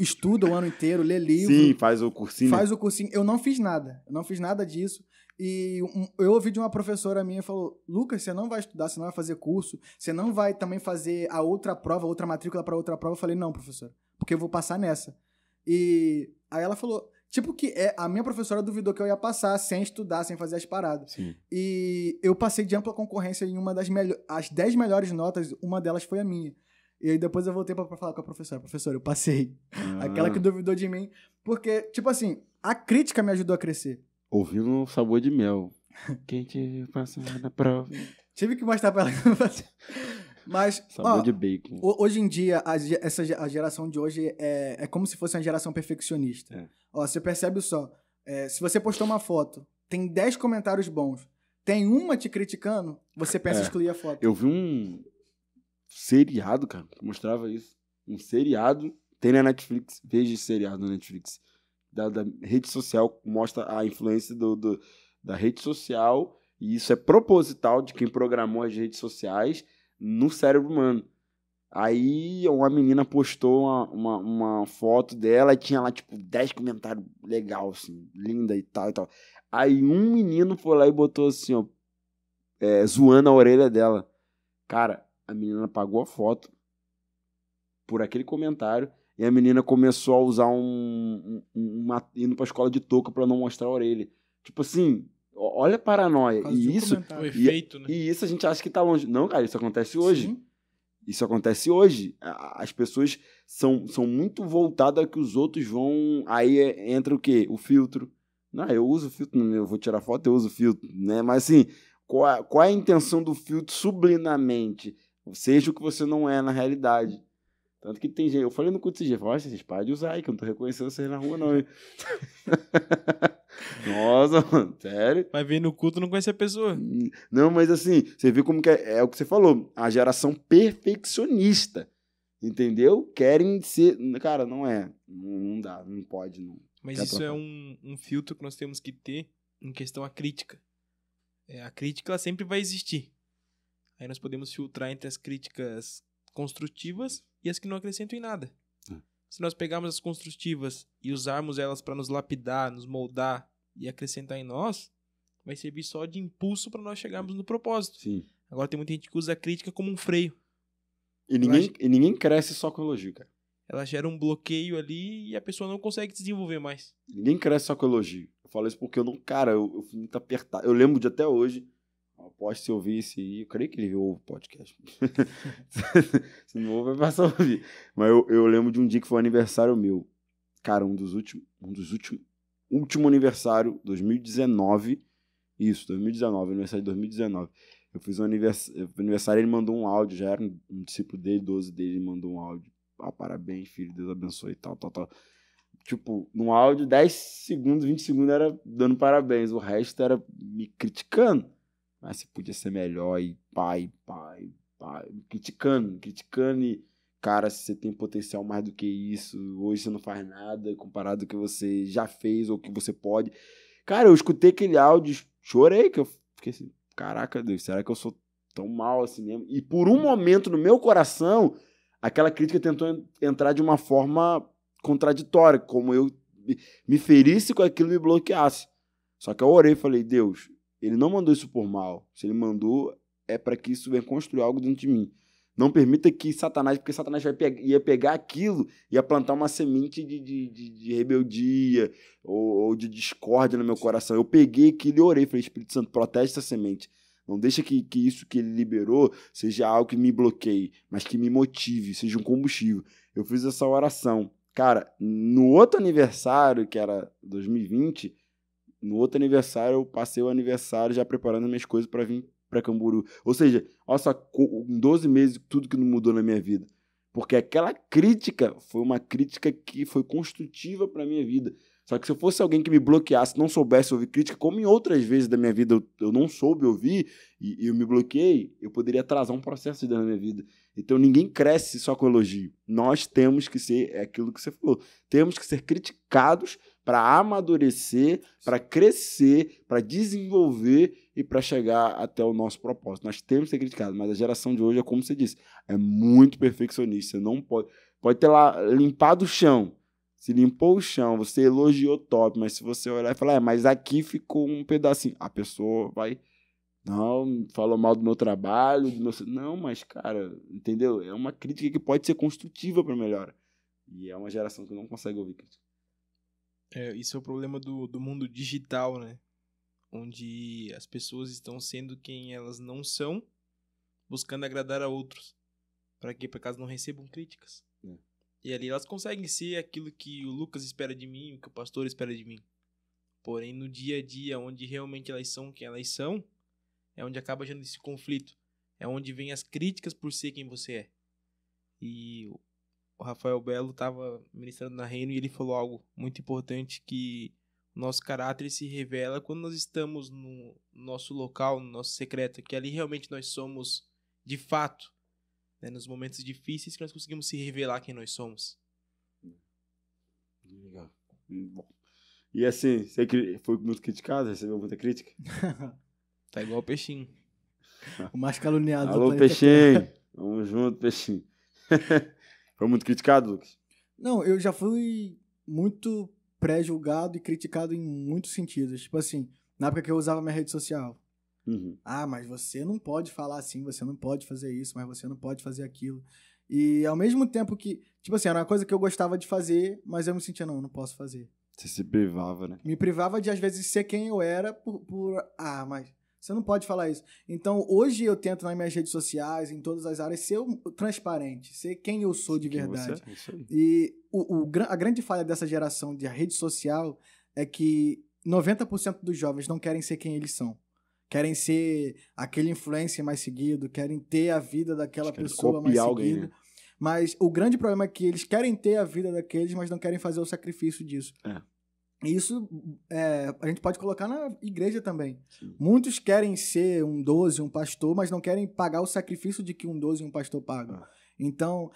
estuda o ano inteiro, lê livro. Sim, faz o cursinho. Faz o cursinho. Eu não fiz nada disso. E eu ouvi de uma professora minha, falou, Lucas, você não vai estudar, você não vai fazer curso, você não vai também fazer a outra prova, outra matrícula para outra prova. Eu falei, não, professora, porque eu vou passar nessa. E aí ela falou... Tipo que a minha professora duvidou que eu ia passar sem estudar, sem fazer as paradas. Sim. E eu passei de ampla concorrência em uma das as 10 melhores notas, uma delas foi a minha. E aí depois eu voltei pra falar com a professora. Professora, eu passei. Aquela que duvidou de mim. Porque, tipo assim, a crítica me ajudou a crescer. Ouvindo um sabor de mel. Quem te passa na prova? Tive que mostrar pra ela. Mas, sabor de bacon. Hoje em dia, a geração de hoje é como se fosse uma geração perfeccionista. Você percebe só, se você postou uma foto, tem 10 comentários bons, tem uma te criticando, você pensa em excluir a foto. Eu vi um seriado, cara, que mostrava isso. Um seriado, tem na Netflix, veja esse seriado na Netflix. Da rede social, mostra a influência da rede social, e isso é proposital de quem programou as redes sociais no cérebro humano. Aí uma menina postou uma foto dela e tinha lá, tipo, 10 comentários legal, assim, linda e tal e tal. Aí um menino foi lá e botou assim, ó, zoando a orelha dela. Cara, a menina apagou a foto por aquele comentário e a menina começou a usar indo pra escola de touca pra não mostrar a orelha. Tipo assim, olha a paranoia. E isso, o efeito, né? E isso a gente acha que tá longe. Não, cara, isso acontece hoje. Sim. Isso acontece hoje. As pessoas são muito voltadas a que os outros vão... Aí entra o quê? O filtro. Não, eu uso filtro, eu vou tirar foto, eu uso filtro, né? Mas assim, qual é a intenção do filtro subliminamente? Seja o que você não é na realidade. Tanto que tem gente... Eu falei no culto esse dia, vocês param de usar aí, que eu não tô reconhecendo vocês na rua, não. Nossa, mano, sério? Vai ver no culto, não conhece a pessoa. Não, mas assim, você viu como que é o que você falou, a geração perfeccionista, entendeu? Querem ser... Cara, não é. Não dá, não pode, não. Mas isso é um filtro que nós temos que ter em questão à crítica. A crítica, ela sempre vai existir. Aí nós podemos filtrar entre as críticas construtivas e as que não acrescentam em nada. Se nós pegarmos as construtivas e usarmos elas para nos lapidar, nos moldar e acrescentar em nós, vai servir só de impulso para nós chegarmos no propósito. Sim. Agora tem muita gente que usa a crítica como um freio. E ninguém cresce só com elogio, cara. Ela gera um bloqueio ali e a pessoa não consegue desenvolver mais. Ninguém cresce só com elogio. Eu falo isso porque eu fui muito apertado. Eu lembro de até hoje, após se ouvir esse aí, eu creio que ele ouve o podcast. Se não ouve, vai passar a ouvir. Mas eu lembro de um dia que foi um aniversário meu. Cara, um dos últimos último aniversário, 2019. Isso, 2019, aniversário de 2019. Eu fiz um aniversário, ele mandou um áudio, já era um discípulo dele, 12 dele, ele mandou um áudio. parabéns, filho, Deus abençoe e tal. Tipo, no áudio, 10 segundos, 20 segundos era dando parabéns, o resto era me criticando. Mas você podia ser melhor e pai, criticando e, cara, você tem potencial mais do que isso, hoje você não faz nada comparado ao que você já fez ou que você pode. Cara, eu escutei aquele áudio, chorei, que eu fiquei assim, caraca, Deus, será que eu sou tão mal assim mesmo? E por um momento no meu coração, aquela crítica tentou entrar de uma forma contraditória, como eu me ferisse com aquilo e me bloqueasse. Só que eu orei e falei, Deus, ele não mandou isso por mal. Se ele mandou, é para que isso venha construir algo dentro de mim. Não permita que Satanás, porque Satanás ia pegar aquilo, ia plantar uma semente de rebeldia ou de discórdia no meu coração. Eu peguei aquilo e orei, falei, Espírito Santo, protege essa semente. Não deixa que isso que ele liberou seja algo que me bloqueie, mas que me motive, seja um combustível. Eu fiz essa oração. Cara, no outro aniversário, que era 2020, no outro aniversário eu passei o aniversário já preparando minhas coisas para vir para Camboriú. Ou seja, olha só, em 12 meses tudo que não mudou na minha vida. Porque aquela crítica foi uma crítica que foi construtiva para minha vida. Só que se eu fosse alguém que me bloqueasse, não soubesse ouvir crítica, como em outras vezes da minha vida eu não soube ouvir e eu me bloqueei, eu poderia atrasar um processo de Deus na minha vida. Então ninguém cresce só com elogio. Nós temos que ser, é aquilo que você falou, temos que ser criticados para amadurecer, para crescer, para desenvolver e para chegar até o nosso propósito. Nós temos que ser criticados, mas a geração de hoje é como você disse, é muito perfeccionista. Você não pode ter lá limpado o chão. Se limpou o chão, você elogiou top, mas se você olhar e falar, mas aqui ficou um pedacinho, a pessoa vai, não, falou mal do meu trabalho, não, mas cara, entendeu? É uma crítica que pode ser construtiva para melhora. E é uma geração que não consegue ouvir crítica. Isso é o problema do mundo digital, né? Onde as pessoas estão sendo quem elas não são, buscando agradar a outros. Para quê? Para que elas não recebam críticas. E ali elas conseguem ser aquilo que o Lucas espera de mim, o que o pastor espera de mim. Porém, no dia a dia, onde realmente elas são quem elas são, é onde acaba gerando esse conflito. É onde vem as críticas por ser quem você é. E o Rafael Belo estava ministrando na Reino e ele falou algo muito importante, que o nosso caráter se revela quando nós estamos no nosso local, no nosso secreto, que ali realmente nós somos de fato, né, nos momentos difíceis que nós conseguimos se revelar quem nós somos. Legal. Bom. E assim, você foi muito criticado? Recebeu muita crítica? Tá igual o Peixinho. O mais caluniado. Alô, Peixinho. Vamos junto, Peixinho. Foi muito criticado, Lucas? Não, eu já fui muito pré-julgado e criticado em muitos sentidos. Tipo assim, na época que eu usava minha rede social. Uhum. Ah, mas você não pode falar assim, você não pode fazer isso, mas você não pode fazer aquilo. E ao mesmo tempo que, tipo assim, era uma coisa que eu gostava de fazer, mas eu me sentia, não posso fazer. Você se privava, né? Me privava de, às vezes, ser quem eu era mas você não pode falar isso. Então, hoje eu tento nas minhas redes sociais, em todas as áreas, ser transparente, ser quem eu sou de verdade. Você é, isso aí. E a grande falha dessa geração de rede social é que 90% dos jovens não querem ser quem eles são. Querem ser aquele influencer mais seguido, querem ter a vida daquela pessoa mais seguida. Né? Mas o grande problema é que eles querem ter a vida daqueles, mas não querem fazer o sacrifício disso. E isso a gente pode colocar na igreja também. Sim. Muitos querem ser um 12, um pastor, mas não querem pagar o sacrifício de que um 12 e um pastor pagam. Então,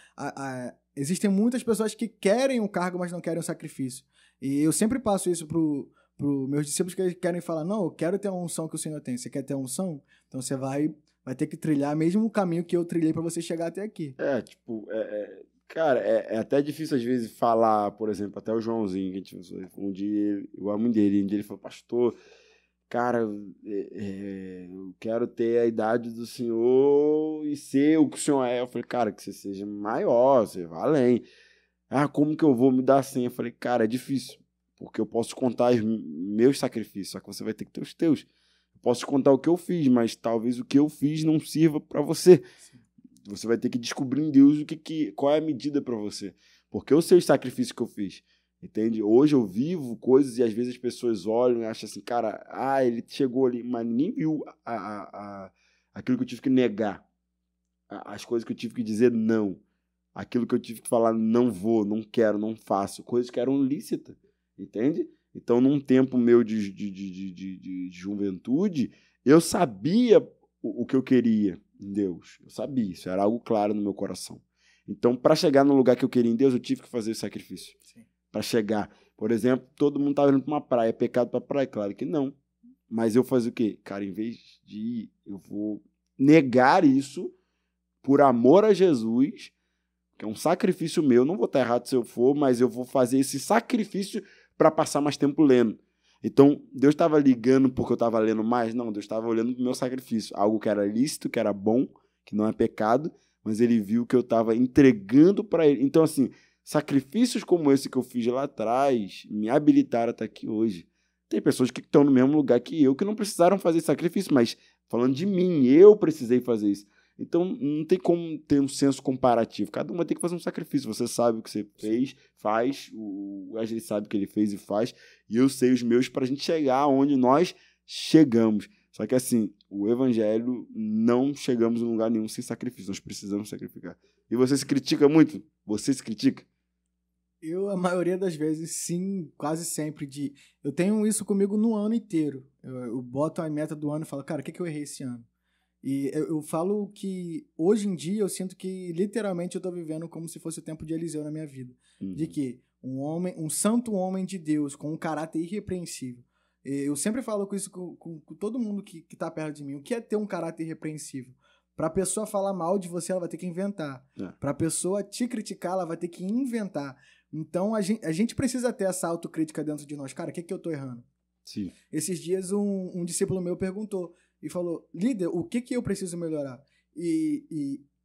existem muitas pessoas que querem o cargo, mas não querem o sacrifício. E eu sempre passo isso para os meus discípulos, que querem falar, não, eu quero ter a unção que o Senhor tem. Você quer ter a unção? Então você vai ter que trilhar mesmo o caminho que eu trilhei para você chegar até aqui. Cara, é até difícil às vezes falar, por exemplo, até o Joãozinho, que a gente um dia, eu amo dele, um dia ele falou, pastor, cara, eu quero ter a idade do Senhor e ser o que o Senhor é. Eu falei, cara, que você seja maior, você vá além. Como que eu vou me dar assim? Eu falei, cara, é difícil, porque eu posso contar os meus sacrifícios, só que você vai ter que ter os teus. Eu posso te contar o que eu fiz, mas talvez o que eu fiz não sirva para você. Sim. Você vai ter que descobrir em Deus qual é a medida para você. Porque eu sei os sacrifícios que eu fiz. Entende? Hoje eu vivo coisas e às vezes as pessoas olham e acham assim, cara, ele chegou ali, mas ninguém viu aquilo que eu tive que negar. As coisas que eu tive que dizer não. aquilo que eu tive que falar, não vou, não quero, não faço, coisas que eram lícitas, entende? Então, num tempo meu de juventude, eu sabia o que eu queria em Deus. Eu sabia, isso era algo claro no meu coração. Então, para chegar no lugar que eu queria em Deus, eu tive que fazer esse sacrifício. Para chegar. Por exemplo, todo mundo estava indo para uma praia. É pecado para praia? Claro que não. Mas eu fazia o quê? Cara, em vez de ir, eu vou negar isso por amor a Jesus, que é um sacrifício meu. Não vou estar errado se eu for, mas eu vou fazer esse sacrifício para passar mais tempo lendo. Então, Deus estava ligando porque eu estava lendo mais? Não, Deus estava olhando para o meu sacrifício. Algo que era lícito, que era bom, que não é pecado, mas ele viu que eu estava entregando para ele. Então, assim, sacrifícios como esse que eu fiz lá atrás me habilitaram a estar aqui hoje. Tem pessoas que estão no mesmo lugar que eu, que não precisaram fazer sacrifício, mas falando de mim, eu precisei fazer isso. Então, não tem como ter um senso comparativo. Cada um vai ter que fazer um sacrifício. Você sabe o que você fez, faz. O Wesley sabe o que ele fez e faz. E eu sei os meus para a gente chegar onde nós chegamos. Só que, assim, o evangelho, não chegamos em lugar nenhum sem sacrifício. Nós precisamos sacrificar. E você se critica muito? Você se critica? Eu, a maioria das vezes, sim, quase sempre. Eu tenho isso comigo no ano inteiro. Eu boto a meta do ano e falo, cara, o que eu errei esse ano? E eu falo que, hoje em dia, eu sinto que, literalmente, eu tô vivendo como se fosse o tempo de Eliseu na minha vida. De que um santo homem de Deus, com um caráter irrepreensível. Eu sempre falo com isso com todo mundo que tá perto de mim. O que é ter um caráter irrepreensível? Pra pessoa falar mal de você, ela vai ter que inventar. Pra pessoa te criticar, ela vai ter que inventar. Então, a gente precisa ter essa autocrítica dentro de nós. Cara, o que eu tô errando? Sim. Esses dias, um discípulo meu perguntou e falou, líder, o que eu preciso melhorar?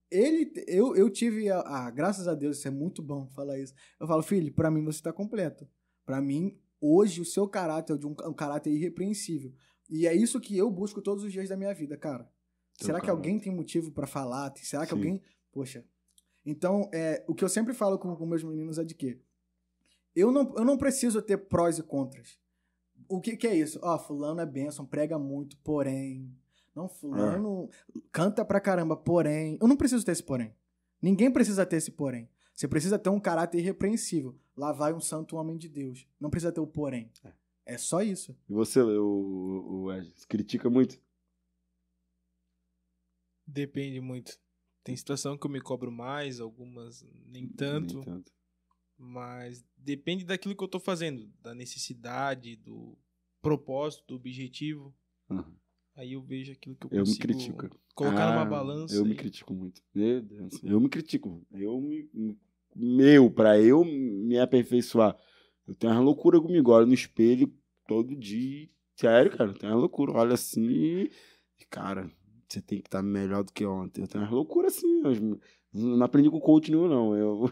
Eu tive, graças a Deus, isso é muito bom falar isso. Eu falo, filho, pra mim você tá completo. Pra mim, hoje, o seu caráter é de um caráter irrepreensível. E é isso que eu busco todos os dias da minha vida, cara. Será que alguém tem motivo pra falar? Será que alguém... Poxa. Então, o que eu sempre falo com meus meninos é de quê? Eu não preciso ter prós e contras. O que é isso? Fulano é bênção, prega muito, porém... Não, fulano canta pra caramba, porém... Eu não preciso ter esse porém. Ninguém precisa ter esse porém. Você precisa ter um caráter irrepreensível. Lá vai um santo homem de Deus. Não precisa ter o porém. É só isso. E você, o critica muito? Depende muito. Tem situação que eu me cobro mais, algumas nem tanto. Mas depende daquilo que eu tô fazendo, da necessidade, do propósito, do objetivo. Aí eu vejo aquilo que eu consigo me critico. Colocar numa balança. Eu me critico muito. Meu Deus. Eu me critico. Pra eu me aperfeiçoar. Eu tenho uma loucura comigo. Olho no espelho todo dia. Sério, cara. Eu tenho uma loucura. Olha assim e... Cara, você tem que estar melhor do que ontem. Eu tenho uma loucura assim. Eu não aprendi com o coach nenhum, não. Eu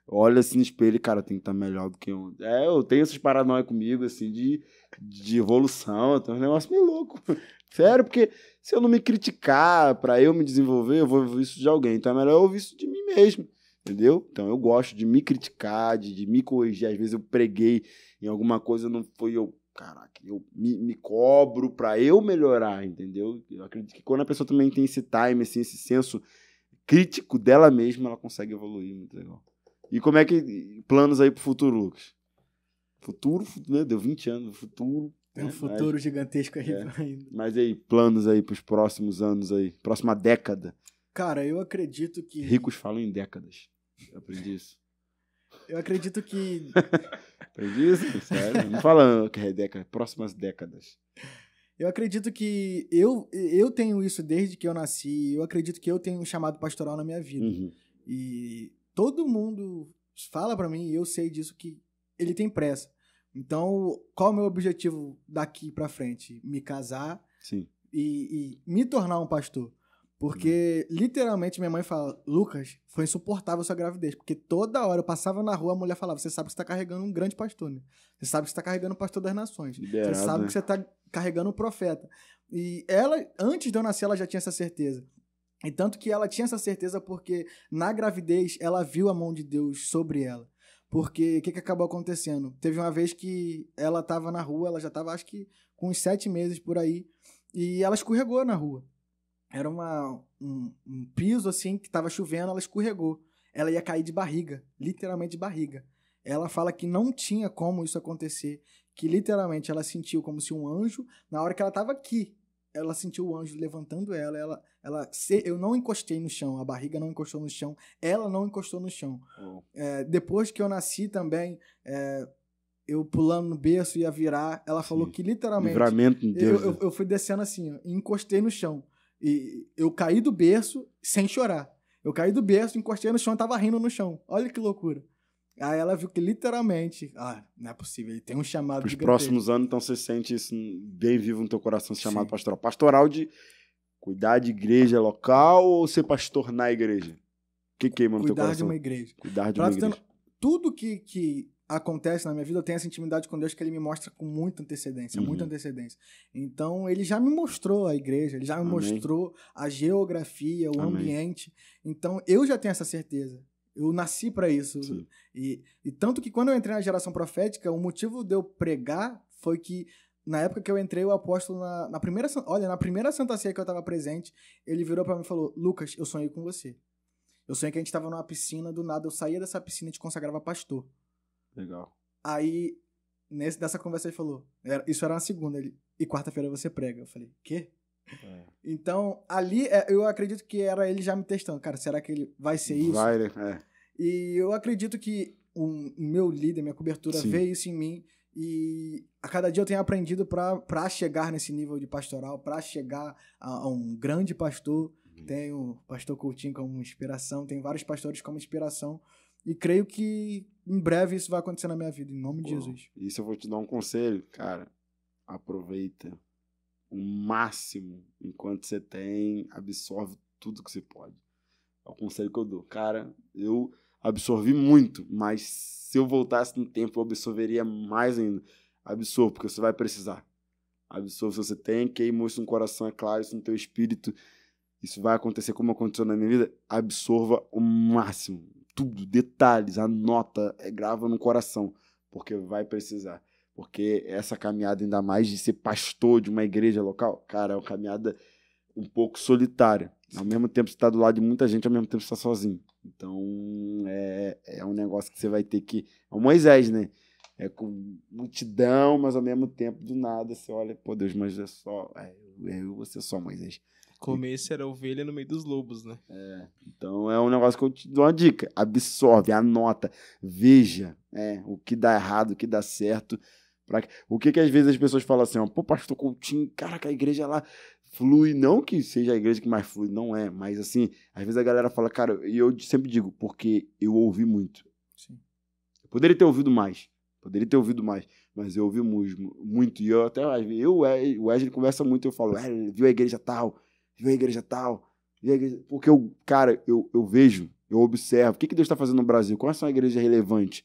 olho assim no espelho e, cara, tem que estar melhor do que ontem. Eu tenho essas paranoias comigo, assim, de evolução. Eu tenho um negócio meio louco. Sério, porque se eu não me criticar pra eu me desenvolver, eu vou ouvir isso de alguém. Então é melhor eu ouvir isso de mim mesmo. Entendeu? Então eu gosto de me criticar, de me corrigir. Às vezes eu preguei em alguma coisa, não foi eu... Caraca, eu me cobro pra eu melhorar, entendeu? Eu acredito que quando a pessoa também tem esse time, assim, esse senso crítico dela mesma, ela consegue evoluir. Muito legal. E como é que... Planos aí pro futuro, Lucas? Futuro, meu Deus, 20 anos, futuro... Tem um futuro gigantesco aí ainda. Mas aí, planos aí pros próximos anos aí, próxima década. Cara, eu acredito que... Ricos falam em décadas. Eu aprendi isso. Eu acredito que... Aprendi isso? Sério? Não fala que é década, próximas décadas. Eu acredito que eu tenho isso desde que eu nasci. Eu acredito que eu tenho um chamado pastoral na minha vida. E todo mundo fala pra mim, e eu sei disso, que ele tem pressa. Então, qual é o meu objetivo daqui pra frente? Me casar e me tornar um pastor. Porque, literalmente, minha mãe fala, Lucas, foi insuportável sua gravidez. Porque toda hora eu passava na rua, a mulher falava, você sabe que você tá carregando um grande pastor, né? Você sabe que você tá carregando o pastor das nações. Liberado, você sabe que você tá carregando o profeta. E ela, antes de eu nascer, ela já tinha essa certeza. E tanto que ela tinha essa certeza porque, na gravidez, ela viu a mão de Deus sobre ela. Porque, o que acabou acontecendo? Teve uma vez que ela tava na rua, ela já tava, acho que, com uns 7 meses por aí, e ela escorregou na rua. Era um piso, assim, que tava chovendo, ela escorregou. ela ia cair de barriga, literalmente de barriga. Ela fala que não tinha como isso acontecer, que literalmente ela sentiu como se um anjo, na hora que ela estava aqui, ela sentiu o anjo levantando eu não encostei no chão, a barriga não encostou no chão, ela não encostou no chão. Depois que eu nasci também, eu pulando no berço, ia virar, ela falou que literalmente... Livramento de Deus. Eu fui descendo assim, ó, e encostei no chão. E eu caí do berço sem chorar. Eu caí do berço, encostei no chão e tava rindo no chão. Olha que loucura. Aí ela viu que literalmente... não é possível, ele tem um chamado de... Os próximos anos, então você sente isso bem vivo no teu coração, esse chamado pastoral. Pastoral de cuidar de igreja local ou ser pastor na igreja? O que queima no teu coração? Cuidar de uma igreja. Cuidar de uma igreja. Tudo que acontece na minha vida, eu tenho essa intimidade com Deus que ele me mostra com muita antecedência, muita antecedência. Então, ele já me mostrou a igreja, ele já me mostrou a geografia, o ambiente. Então, eu já tenho essa certeza. Eu nasci para isso. E tanto que quando eu entrei na geração profética, o motivo de eu pregar foi que, na época que eu entrei, o apóstolo, na primeira Santa Ceia que eu estava presente, ele virou para mim e falou: Lucas, eu sonhei com você. Eu sonhei que a gente estava numa piscina, do nada eu saía dessa piscina e te consagrava pastor. Legal. Aí, nessa conversa ele falou, isso era na segunda, e quarta-feira você prega. Eu falei, quê? Então, ali, eu acredito que era ele já me testando. Cara, será que ele vai ser isso? Vai, E eu acredito que o meu líder, minha cobertura, vê isso em mim. E a cada dia eu tenho aprendido para chegar nesse nível de pastoral, para chegar a um grande pastor. Tenho o pastor Coutinho como inspiração, tem vários pastores como inspiração. E creio que em breve isso vai acontecer na minha vida, em nome de Jesus. Isso eu vou te dar um conselho, cara. Aproveita o máximo enquanto você tem, absorve tudo que você pode. É o conselho que eu dou. Cara, eu absorvi muito, mas se eu voltasse no tempo, eu absorveria mais ainda. Absorva, porque você vai precisar. Absorva se você tem, queimou isso no coração, é claro, isso no teu espírito. Isso vai acontecer como aconteceu na minha vida. Absorva o máximo. Tudo, detalhes, anota, grava no coração, porque vai precisar. Porque essa caminhada, ainda mais de ser pastor de uma igreja local, cara, é uma caminhada um pouco solitária. Ao mesmo tempo você está do lado de muita gente, ao mesmo tempo você está sozinho. Então, é um negócio que você vai ter que... É o Moisés, né? É com multidão, mas ao mesmo tempo, do nada, você olha, pô, Deus, mas é só... eu vou ser só Moisés. Começo era ovelha no meio dos lobos, né? Então é um negócio que eu te dou uma dica. Absorve, anota, veja o que dá errado, o que dá certo. O que às vezes as pessoas falam assim, pô, pastor Coutinho, caraca, a igreja lá flui. Não que seja a igreja que mais flui, não é. Mas assim, às vezes a galera fala, cara, e eu sempre digo, porque eu ouvi muito. Sim. Eu poderia ter ouvido mais, mas eu ouvi muito. E eu até, o Wesley conversa muito, eu falo, viu a igreja tal, porque eu vejo, eu observo, o que Deus está fazendo no Brasil, quais são as igrejas relevantes,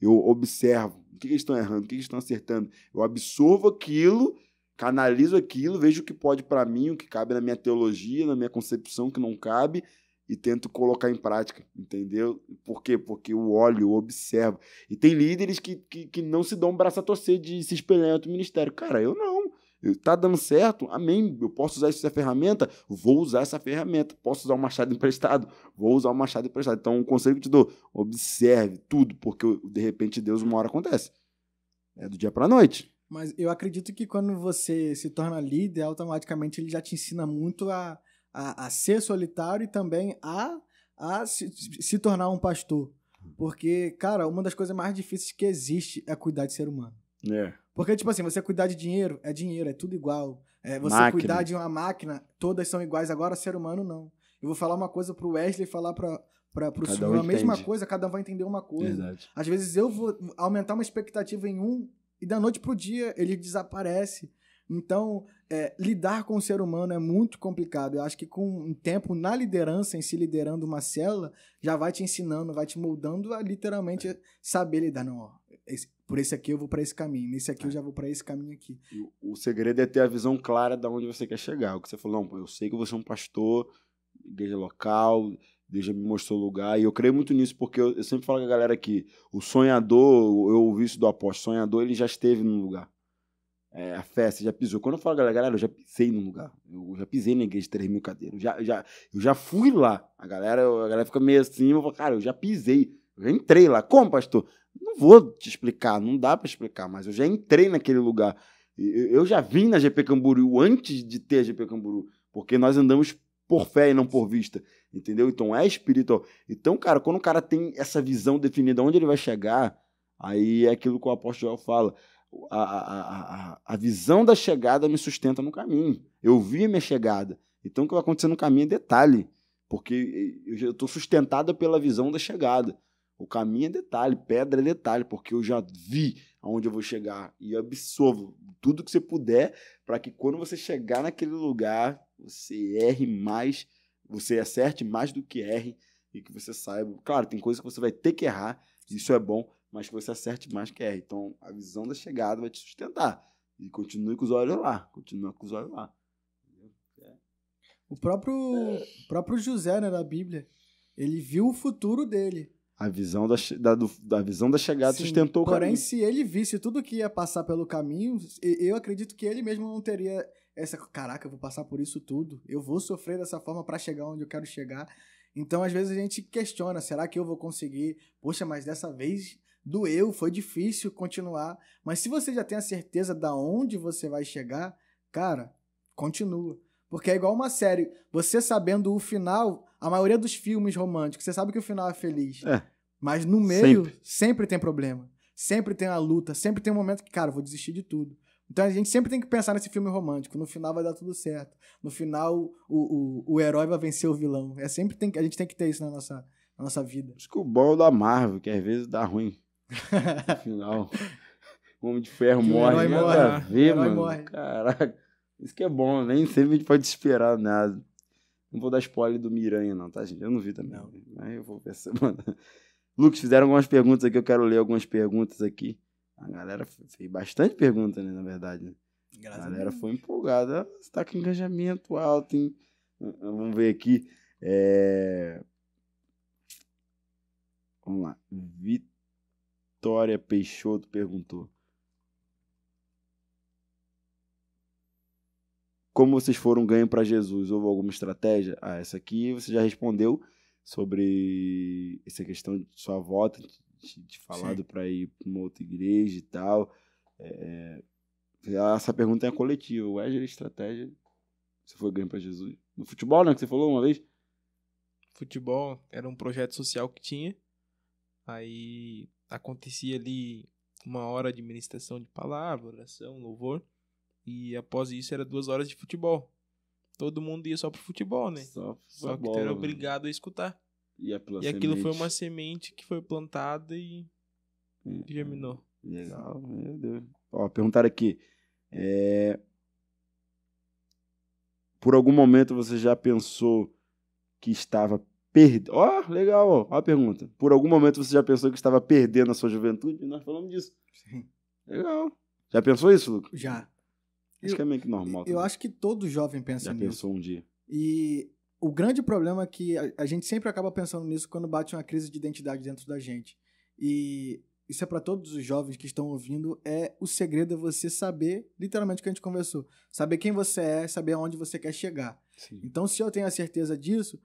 eu observo, o que eles estão errando, o que eles estão acertando, eu absorvo aquilo, canalizo aquilo, vejo o que pode para mim, o que cabe na minha teologia, na minha concepção, o que não cabe, e tento colocar em prática, entendeu? Por quê? Porque eu olho, eu observo, e tem líderes que não se dão um braço a torcer de se espelhar em outro ministério, cara, eu não. Tá dando certo? Amém. Eu posso usar essa ferramenta? Vou usar essa ferramenta. Posso usar um machado emprestado? Vou usar um machado emprestado. Então, um conselho que eu te dou, observe tudo, porque de repente Deus uma hora acontece. É do dia pra noite. Mas eu acredito que quando você se torna líder, automaticamente ele já te ensina muito a ser solitário e também a se tornar um pastor. Porque, cara, uma das coisas mais difíceis que existe é cuidar de ser humano. Porque, tipo assim, você cuidar de dinheiro, é tudo igual. Você cuidar de uma máquina, todas são iguais. Agora, ser humano, não. Eu vou falar uma coisa pro Wesley, falar pro senhor a mesma coisa, cada um vai entender uma coisa. Verdade. Às vezes eu vou aumentar uma expectativa em um e da noite pro dia ele desaparece. Então, lidar com o ser humano é muito complicado. Eu acho que com um tempo na liderança, em se liderando uma célula, já vai te ensinando, vai te moldando a literalmente saber lidar. Não, ó, por esse aqui eu vou para esse caminho, nesse aqui eu já vou para esse caminho aqui. O segredo é ter a visão clara de onde você quer chegar. O que você falou, não, eu sei que você é um pastor, igreja local, Deus já me mostrou o lugar, e eu creio muito nisso, porque eu sempre falo com a galera que o sonhador, eu ouvi isso do apóstolo, sonhador, ele já esteve no lugar. a fé, você já pisou. Quando eu falo, galera, eu já pisei num lugar. Eu já pisei na igreja de 3.000 cadeiras. Eu já fui lá. A galera fica meio assim, eu falo, cara, eu já pisei. Eu já entrei lá. Como, pastor? Não vou te explicar, não dá pra explicar, mas eu já entrei naquele lugar. Eu já vim na GP Camboriú antes de ter a GP Camboriú, porque nós andamos por fé e não por vista, entendeu? Então é espiritual. Então, cara, quando o cara tem essa visão definida onde ele vai chegar, aí é aquilo que o apóstolo Joel fala. A visão da chegada me sustenta no caminho. Eu vi a minha chegada. Então, o que vai acontecer no caminho é detalhe, porque eu estou sustentada pela visão da chegada. O caminho é detalhe, pedra é detalhe, porque eu já vi aonde eu vou chegar e absorvo tudo que você puder para que quando você chegar naquele lugar, você erre mais, você acerte mais do que erre e que você saiba. Claro, tem coisas que você vai ter que errar, isso é bom, mas que você acerte mais que erre. Então, a visão da chegada vai te sustentar. E continue com os olhos lá, continua com os olhos lá. O próprio José, né, da Bíblia, ele viu o futuro dele. A visão da visão da chegada sustentou o caminho. Porém, se ele visse tudo que ia passar pelo caminho, eu acredito que ele mesmo não teria essa... Caraca, eu vou passar por isso tudo. Eu vou sofrer dessa forma para chegar onde eu quero chegar. Então, às vezes, a gente questiona, será que eu vou conseguir? Poxa, mas dessa vez doeu, foi difícil continuar. Mas se você já tem a certeza de onde você vai chegar, cara, continua. Porque é igual uma série. Você sabendo o final... A maioria dos filmes românticos, você sabe que o final é feliz. Mas no meio, sempre tem problema. Sempre tem a luta. Sempre tem um momento que, cara, eu vou desistir de tudo. Então a gente sempre tem que pensar nesse filme romântico. No final vai dar tudo certo. No final, o herói vai vencer o vilão. A gente tem que ter isso na nossa vida. Acho que o bom é o da Marvel, que às vezes dá ruim. No final. O Homem de Ferro morre. Nada a ver, mano. Morre. Caraca. Isso que é bom. Nem sempre a gente pode esperar nada. Não vou dar spoiler do Miranha, não, tá, gente? Eu não vi também. Não. Aí eu vou ver essa semana. Lucas, fizeram algumas perguntas aqui. Eu quero ler algumas perguntas aqui. A galera fez bastante pergunta, né, na verdade. A galera foi empolgada. Você tá com engajamento alto, hein? Vamos ver aqui. Vamos lá. Vitória Peixoto perguntou. Como vocês foram ganho para Jesus? Houve alguma estratégia? Essa aqui você já respondeu sobre essa questão de sua avó te falado para ir para uma outra igreja e tal. Essa pergunta é coletiva. O Wesley, estratégia, você foi ganho para Jesus? No futebol, né? Que você falou uma vez? Futebol era um projeto social que tinha. Aí acontecia ali 1 hora de ministração de palavra, oração, louvor. E após isso era 2 horas de futebol. Todo mundo ia só pro futebol, né? Só que tu era obrigado a escutar. E aquilo foi uma semente que foi plantada e germinou. Legal, meu Deus. Ó, perguntaram aqui. Por algum momento você já pensou que estava perdendo... Ó, legal, ó a pergunta. Por algum momento você já pensou que estava perdendo a sua juventude? Nós falamos disso. Sim. Legal. Já pensou isso, Lucas? Já. Acho que é meio que normal. Eu acho que todo jovem pensa nisso. Já pensou um dia. E o grande problema é que a gente sempre acaba pensando nisso quando bate uma crise de identidade dentro da gente. E isso é para todos os jovens que estão ouvindo. O segredo é você saber, literalmente o que a gente conversou, saber quem você é, saber aonde você quer chegar. Sim. Então, se eu tenho a certeza disso,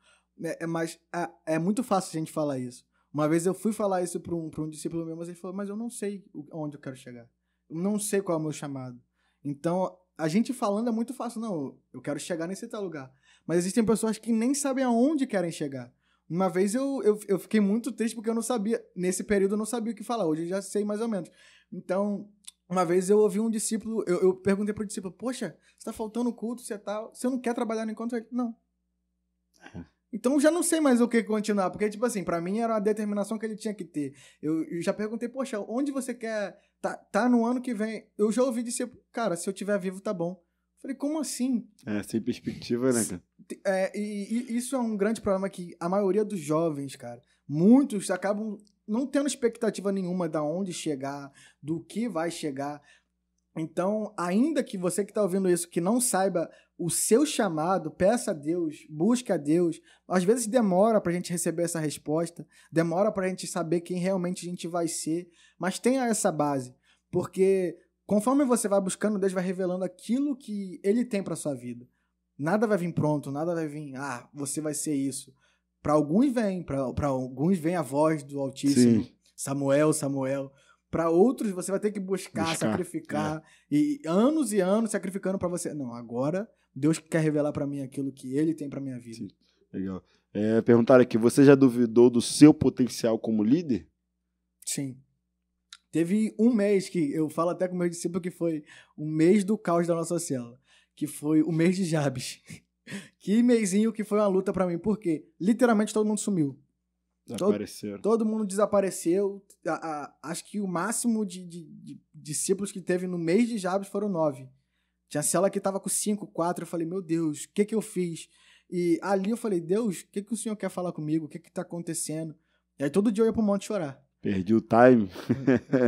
mas é muito fácil a gente falar isso. Uma vez eu fui falar isso para um discípulo meu, mas ele falou, mas eu não sei aonde eu quero chegar. Eu não sei qual é o meu chamado. Então, a gente falando é muito fácil. Não, eu quero chegar nesse tal lugar. Mas existem pessoas que nem sabem aonde querem chegar. Uma vez eu fiquei muito triste porque eu não sabia. Nesse período eu não sabia o que falar. Hoje eu já sei mais ou menos. Então, uma vez eu ouvi um discípulo. Eu perguntei pro discípulo, poxa, você tá faltando culto, você não quer trabalhar no encontro? Não. Então já não sei mais o que continuar. Porque, tipo assim, pra mim era uma determinação que ele tinha que ter. Eu já perguntei, poxa, onde você quer... Tá no ano que vem. Eu já ouvi dizer, cara, se eu tiver vivo, tá bom. Falei, como assim? Sem perspectiva, né, cara? E isso é um grande problema que a maioria dos jovens, cara, muitos acabam não tendo expectativa nenhuma de onde chegar, do que vai chegar. Então, ainda que você que tá ouvindo isso, que não saiba o seu chamado, peça a Deus, busque a Deus. Às vezes demora pra gente receber essa resposta, demora pra gente saber quem realmente a gente vai ser, mas tenha essa base, porque conforme você vai buscando, Deus vai revelando aquilo que ele tem pra sua vida. Nada vai vir pronto, nada vai vir, você vai ser isso. Para alguns vem, para alguns vem a voz do Altíssimo. Sim. Samuel. Para outros você vai ter que buscar. Sacrificar. E anos sacrificando para você. Não, agora Deus quer revelar para mim aquilo que ele tem para minha vida. Sim. Legal. Perguntaram aqui, você já duvidou do seu potencial como líder? Sim. Teve um mês que eu falo até com meus discípulos que foi o mês do caos da nossa célula. Que foi o mês de Jabes. Que mêsinho que foi uma luta pra mim, porque literalmente todo mundo sumiu. Desapareceram. Todo mundo desapareceu. Acho que o máximo de discípulos que teve no mês de Jabes foram 9. Tinha célula que tava com 5, 4. Eu falei, meu Deus, o que eu fiz? E ali eu falei, Deus, o que o Senhor quer falar comigo? O que tá acontecendo? E aí todo dia eu ia pro monte chorar. Perdi o time.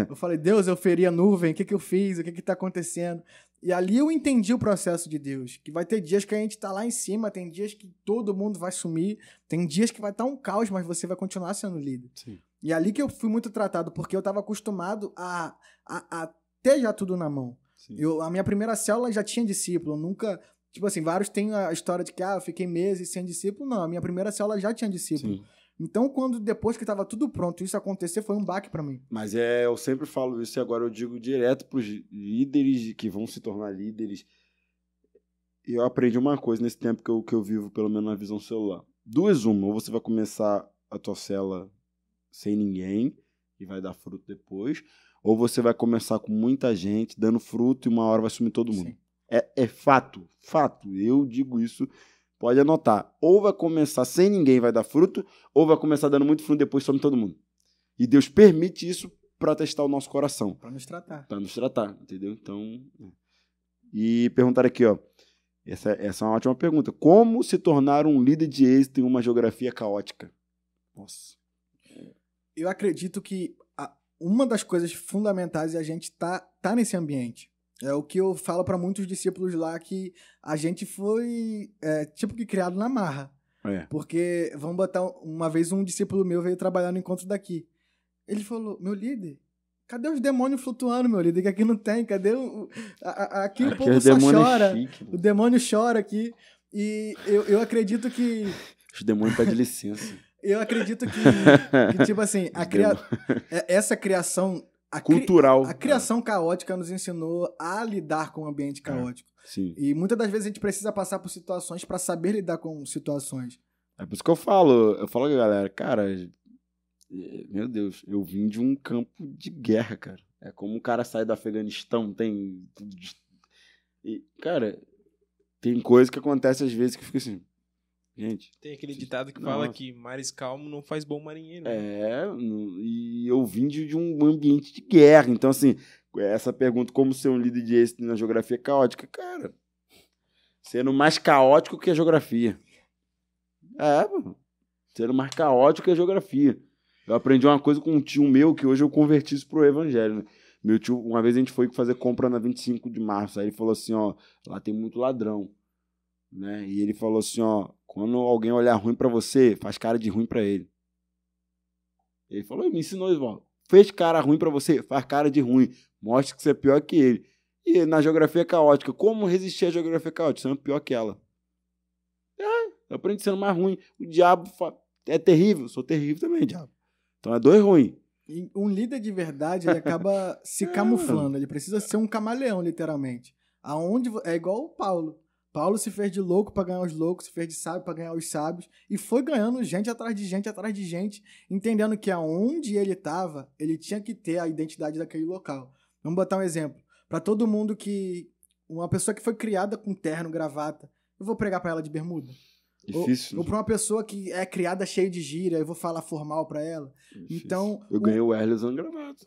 Eu falei, Deus, eu feri a nuvem, o que eu fiz? O que tá acontecendo? E ali eu entendi o processo de Deus, que vai ter dias que a gente tá lá em cima, tem dias que todo mundo vai sumir, tem dias que vai estar um caos, mas você vai continuar sendo líder. Sim. E ali que eu fui muito tratado, porque eu tava acostumado a ter já tudo na mão. A minha primeira célula já tinha discípulo, nunca... Tipo assim, vários têm a história de que eu fiquei meses sem discípulo. Não, a minha primeira célula já tinha discípulo. Sim. Então, depois que estava tudo pronto, isso acontecer, foi um baque para mim. Mas eu sempre falo isso e agora eu digo direto para os líderes que vão se tornar líderes. Eu aprendi uma coisa nesse tempo que eu vivo, pelo menos na visão celular. 2 uma, ou você vai começar a tua célula sem ninguém e vai dar fruto depois, ou você vai começar com muita gente, dando fruto e uma hora vai sumir todo mundo. Sim. É fato. Eu digo isso. Pode anotar. Ou vai começar sem ninguém, vai dar fruto, ou vai começar dando muito fruto e depois some todo mundo. E Deus permite isso para testar o nosso coração. Para nos tratar. Para nos tratar, entendeu? Então... E perguntaram aqui, ó. Essa é uma ótima pergunta. Como se tornar um líder de êxito em uma geografia caótica? Nossa. Eu acredito que uma das coisas fundamentais é a gente tá nesse ambiente. É o que eu falo para muitos discípulos lá, que a gente foi tipo que criado na marra. Porque, vamos botar, uma vez um discípulo meu veio trabalhar no encontro daqui. Ele falou, meu líder, cadê os demônios flutuando, meu líder? Que aqui não tem, cadê aqui o povo só chora. O demônio chora aqui. E eu acredito que... Os demônios pedem licença. Eu acredito que tipo assim, essa criação... Cultural. A criação caótica nos ensinou a lidar com o ambiente caótico. Sim. E muitas das vezes a gente precisa passar por situações para saber lidar com situações. É por isso que eu falo com a galera, cara, meu Deus, eu vim de um campo de guerra, cara. É como um cara sai do Afeganistão, tem... E, cara, tem coisa que acontece às vezes que fica assim... Gente, tem aquele ditado que fala que mares calmo não faz bom marinheiro. E eu vim de um ambiente de guerra. Então, assim, essa pergunta, como ser um líder de êxito na geografia caótica, cara, sendo mais caótico que a geografia. Sendo mais caótico que a geografia. Eu aprendi uma coisa com um tio meu, que hoje eu converti isso pro evangelho, né? Meu tio, uma vez a gente foi fazer compra na 25 de março, aí ele falou assim, ó, lá tem muito ladrão, né? E ele falou assim, ó, quando alguém olhar ruim pra você, faz cara de ruim pra ele. Ele falou, me ensinou isso, ó. Fez cara ruim pra você, faz cara de ruim. Mostra que você é pior que ele. E na geografia caótica, como resistir à geografia caótica? Sendo pior que ela. Eu aprendi sendo mais ruim. O diabo é terrível. Sou terrível também, diabo. Então é 2 ruins. E um líder de verdade, ele acaba se camuflando. Ele precisa ser um camaleão, literalmente. É igual o Paulo. Paulo se fez de louco para ganhar os loucos, se fez de sábio para ganhar os sábios, e foi ganhando gente atrás de gente, entendendo que aonde ele estava, ele tinha que ter a identidade daquele local. Vamos botar um exemplo. Para todo mundo uma pessoa que foi criada com terno, gravata, eu vou pregar para ela de bermuda? Difícil. Ou para uma pessoa que é criada cheia de gíria, eu vou falar formal para ela? Difícil. Então... Eu ganhei o Hélio usando gravata.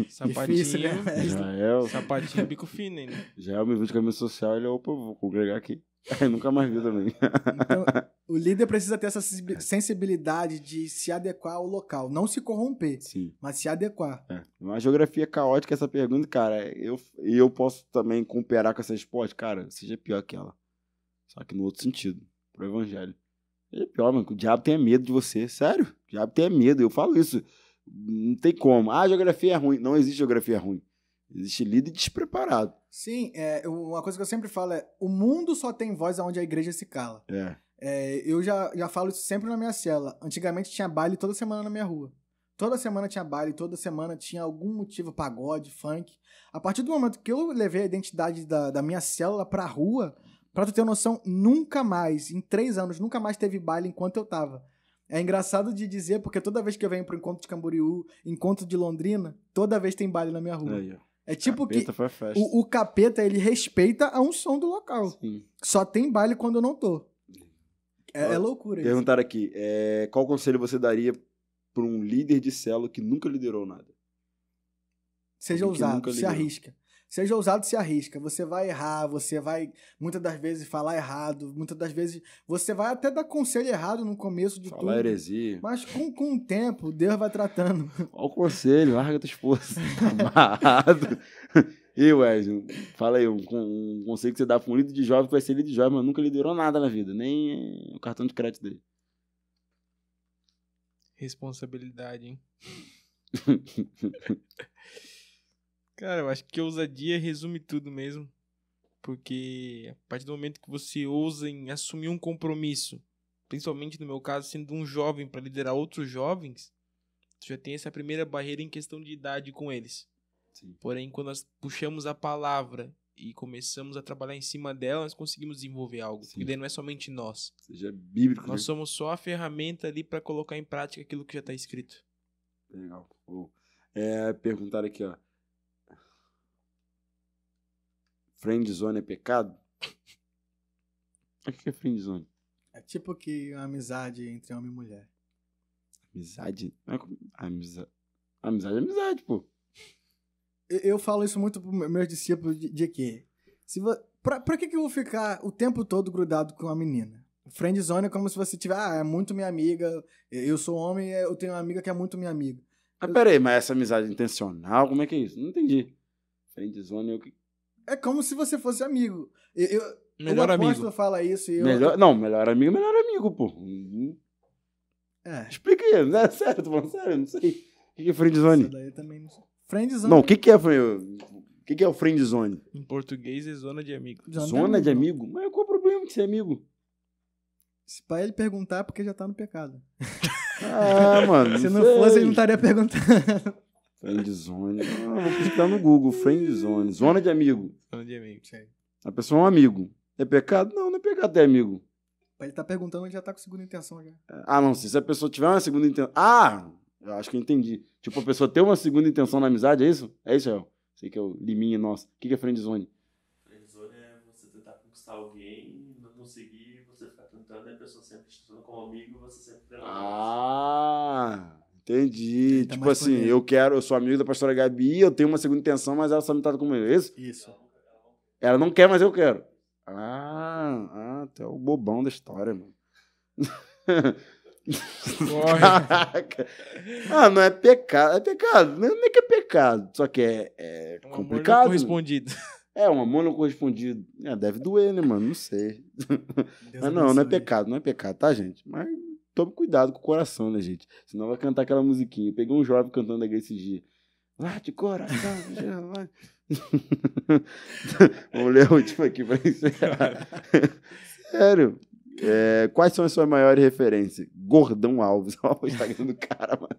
Sapatinho, difícil, né? Jael. Sapatinho, bico fino, hein? Jael me viu de camisa social, ele, opa, vou congregar aqui. Aí nunca mais viu também. Então, o líder precisa ter essa sensibilidade de se adequar ao local. Não se corromper, sim, mas se adequar. Uma geografia caótica, essa pergunta, cara, eu posso também cooperar com essa esporte, cara, seja pior que ela. Só que no outro sentido, pro evangelho. É pior, mano, o diabo tem medo de você. Sério, o diabo tem medo, eu falo isso. Não tem como. Geografia é ruim. Não existe geografia ruim. Existe líder despreparado. Sim, uma coisa que eu sempre falo é, o mundo só tem voz onde a igreja se cala. Eu já falo isso sempre na minha cela. Antigamente tinha baile toda semana na minha rua. Toda semana tinha baile, toda semana tinha algum motivo, pagode, funk. A partir do momento que eu levei a identidade da minha célula pra rua, pra tu ter noção, nunca mais, em 3 anos, nunca mais teve baile enquanto eu tava. É engraçado de dizer, porque toda vez que eu venho pro encontro de Camboriú, encontro de Londrina, toda vez tem baile na minha rua. Aí, é tipo capeta que o capeta, ele respeita a unção do local. Sim. Só tem baile quando eu não tô. É loucura isso. Perguntaram aqui, qual conselho você daria para um líder de célula que nunca liderou nada? Seja ousado, se arrisca. Seja ousado, se arrisca. Você vai errar, você vai, muitas das vezes, falar errado, muitas das vezes, você vai até dar conselho errado no começo de tudo. Falar heresia. Mas com o tempo, Deus vai tratando. Olha o conselho, larga tua esposa. Tá amarrado. E Wesley, fala aí, um conselho que você dá para um líder de jovem que vai ser líder de jovem, mas nunca liderou nada na vida, nem o cartão de crédito dele. Responsabilidade, hein? Cara, eu acho que ousadia resume tudo mesmo. Porque a partir do momento que você ousa em assumir um compromisso, principalmente no meu caso, sendo um jovem para liderar outros jovens, você já tem essa primeira barreira em questão de idade com eles. Sim. Porém, quando nós puxamos a palavra e começamos a trabalhar em cima dela, nós conseguimos desenvolver algo. Sim. Porque daí não é somente nós. Seja bíblico. Nós somos só a ferramenta ali para colocar em prática aquilo que já está escrito. Legal. Perguntaram aqui, ó. Friendzone é pecado? O que é friendzone? É tipo que uma amizade entre homem e mulher. Amizade? Amizade é amizade, pô. Eu falo isso muito pros meus discípulos de que pra que eu vou ficar o tempo todo grudado com uma menina? Friendzone é como se você tiver, é muito minha amiga, eu sou homem, eu tenho uma amiga que é muito minha amiga. Peraí, mas essa amizade intencional, como é que é isso? Não entendi. Friendzone é o que... É como se você fosse amigo. Melhor amigo. O apóstolo fala isso e Não, melhor amigo, pô. Explica aí, né? Sério, tô falando sério, não sei. O que é friendzone? Isso daí eu também não sei. Friendzone. Não, o que é o friendzone? Em português é zona de amigo. Zona de amigo? Mas qual é o problema de ser amigo? Se pra ele perguntar, é porque já tá no pecado. Mano. Se não fosse, ele não estaria perguntando. Friendzone. Vou pesquisar no Google. Friendzone. Zona de amigo. Zona de amigo, sei. A pessoa é um amigo. É pecado? Não é pecado ter amigo. Pra ele tá perguntando, ele já tá com segunda intenção já. Não. Se a pessoa tiver uma segunda intenção... eu acho que eu entendi. Tipo, a pessoa ter uma segunda intenção na amizade, é isso? É isso, El? Sei que é o liminha nosso. O que é friendzone? Friendzone é você tentar conquistar alguém, não conseguir, você ficar tentando, e a pessoa sempre te tratando como amigo e você sempre... Entendi. Tá, tipo assim, eu sou amigo da pastora Gabi, eu tenho uma segunda intenção, mas ela só me trata como eu. É isso? Isso. Ela não quer, mas eu quero. Tu é o bobão da história, mano. Caraca. Não é pecado. É pecado. Não é que é pecado. Só que é complicado. Amor não correspondido. Um amor não correspondido. Deve doer, né, mano? Não sei. Mas não é pecado. Não é pecado, tá, gente? Mas tome cuidado com o coração, né, gente? Senão vai cantar aquela musiquinha. Eu peguei um jovem cantando da igreja esses dias. Lá de coração, lá. Vamos ler a última aqui pra encerrar. Sério. Quais são as suas maiores referências? Gordão Alves. Olha o Instagram do cara, mano.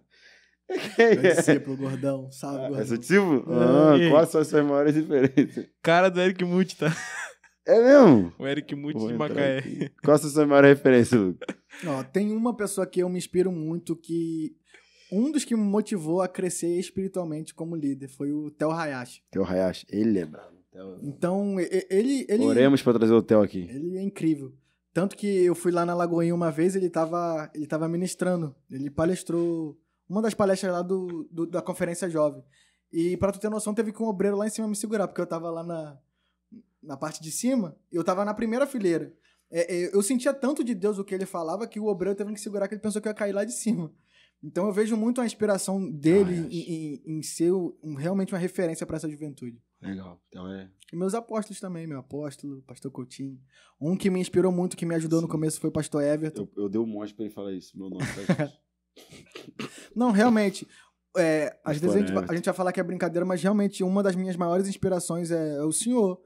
É discípulo, Gordão. Salve, Gordão. É seu discípulo? Quais são as suas maiores referências? Cara do Eric Muth, tá? É mesmo? O Eric Muth de Macaé. Quais são as suas maiores referências, Lucas? Tem uma pessoa que eu me inspiro muito, que um dos que me motivou a crescer espiritualmente como líder foi o Theo Hayashi. Theo Hayashi, ele é bravo. Então, ele... Oremos pra trazer o Theo aqui. Ele é incrível. Tanto que eu fui lá na Lagoinha uma vez, ele tava ministrando. Ele palestrou uma das palestras lá da Conferência Jovem. E pra tu ter noção, teve que um obreiro lá em cima me segurar, porque eu tava lá na parte de cima, eu tava na primeira fileira. Eu sentia tanto de Deus o que ele falava, que o obreiro teve que segurar, que ele pensou que eu ia cair lá de cima. Então eu vejo muito a inspiração dele em ser realmente uma referência para essa juventude. Legal. Então E meus apóstolos também, meu apóstolo, pastor Coutinho. Um que me inspirou muito, que me ajudou no começo foi o pastor Everton. Eu dei um monte pra ele falar isso, meu nome. Não, realmente. às vezes a gente vai falar que é brincadeira, mas realmente uma das minhas maiores inspirações é o senhor.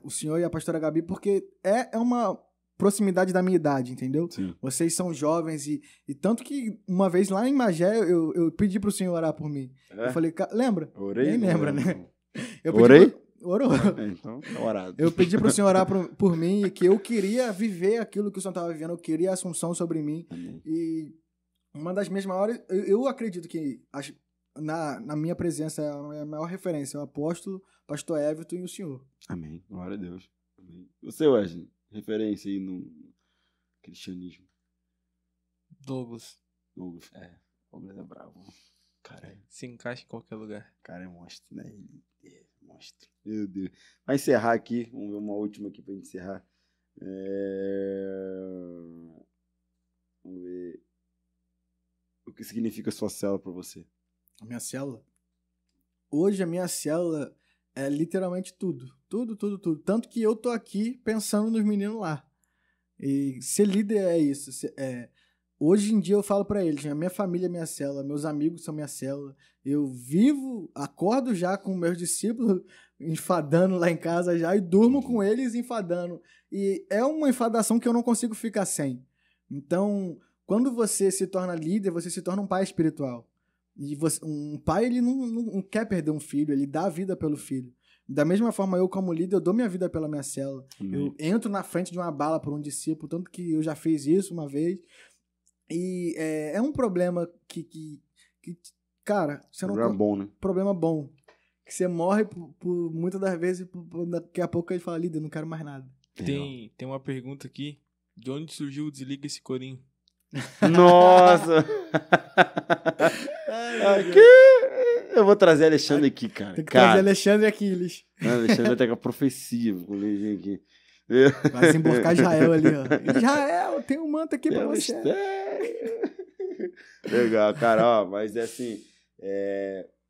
O senhor e a pastora Gabi, porque é uma proximidade da minha idade, entendeu? Sim. Vocês são jovens e tanto que uma vez lá em Magé eu pedi pro senhor orar por mim. Eu falei, lembra? Orei? Nem lembra, né? Orei? Orou. Então, tá orado. Eu pedi pro senhor orar por mim e que eu queria viver aquilo que o senhor estava vivendo, eu queria a assunção sobre mim. Amém. E uma das minhas maiores... Eu acredito que na minha presença é a maior referência, o apóstolo, pastor Everton e o senhor. Amém. Glória a Deus. Amém. Você, Wesley, referência aí no cristianismo. Douglas. Douglas é bravo. Cara, se encaixa em qualquer lugar. Cara, é monstro, né? Monstro. Meu Deus. Vai encerrar aqui. Vamos ver uma última aqui pra gente encerrar. Vamos ver. O que significa sua célula pra você? A minha célula? Hoje a minha célula é literalmente tudo. Tudo. Tanto que eu tô aqui pensando nos meninos lá. E ser líder é isso. Hoje em dia eu falo pra eles, a minha família é minha célula, meus amigos são minha célula. Eu acordo já com meus discípulos enfadando lá em casa já e durmo com eles enfadando. E é uma enfadação que eu não consigo ficar sem. Então, quando você se torna líder, você se torna um pai espiritual. E um pai, ele não quer perder um filho, ele dá a vida pelo filho. Da mesma forma, eu como líder, eu dou minha vida pela minha célula. Eu entro na frente de uma bala por um discípulo, tanto que eu já fiz isso uma vez. E é um problema que cara, você não... Problema bom, né? Problema bom. Que você morre por muitas das vezes, daqui a pouco ele fala, líder, não quero mais nada. Tem uma pergunta aqui. De onde surgiu o Desliga esse Corinho? Nossa! Eu vou trazer Alexandre aqui, cara. Tem que trazer Alexandre e Aquiles. Alexandre vai ter com a profecia. Vou ler aqui. Vai desembarcar Israel ali, ó. Israel, tem um manto aqui pra você. Legal, cara, mas é assim,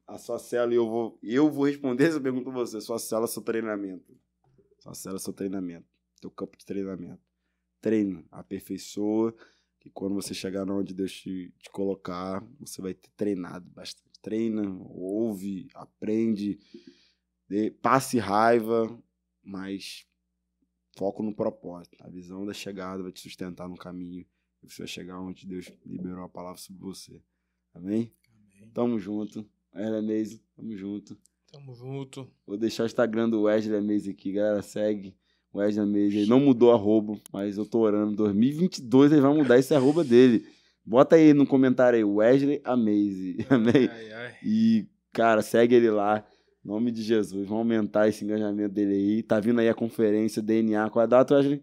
a sua célula, eu vou responder essa pergunta pra você. Sua célula é seu treinamento. Sua célula é seu treinamento. Teu campo de treinamento. Treina, aperfeiçoa, que quando você chegar onde Deus te colocar, você vai ter treinado bastante. Treina, ouve, aprende, passe raiva, mas foco no propósito. A visão da chegada vai te sustentar no caminho. E você vai chegar onde Deus liberou a palavra sobre você. Amém? Amém. Tamo junto. Wesley Amaze, tamo junto. Tamo junto. Vou deixar o Instagram do Wesley Amaze aqui, galera. Segue o Wesley Amaze. Ele não mudou arroba, mas eu tô orando. 2022 ele vai mudar esse arroba dele. Bota aí no comentário aí, Wesley Amaze. Amém? E, cara, segue ele lá. Em nome de Jesus. Vamos aumentar esse engajamento dele aí. Tá vindo aí a conferência DNA. Qual é a data, Wesley?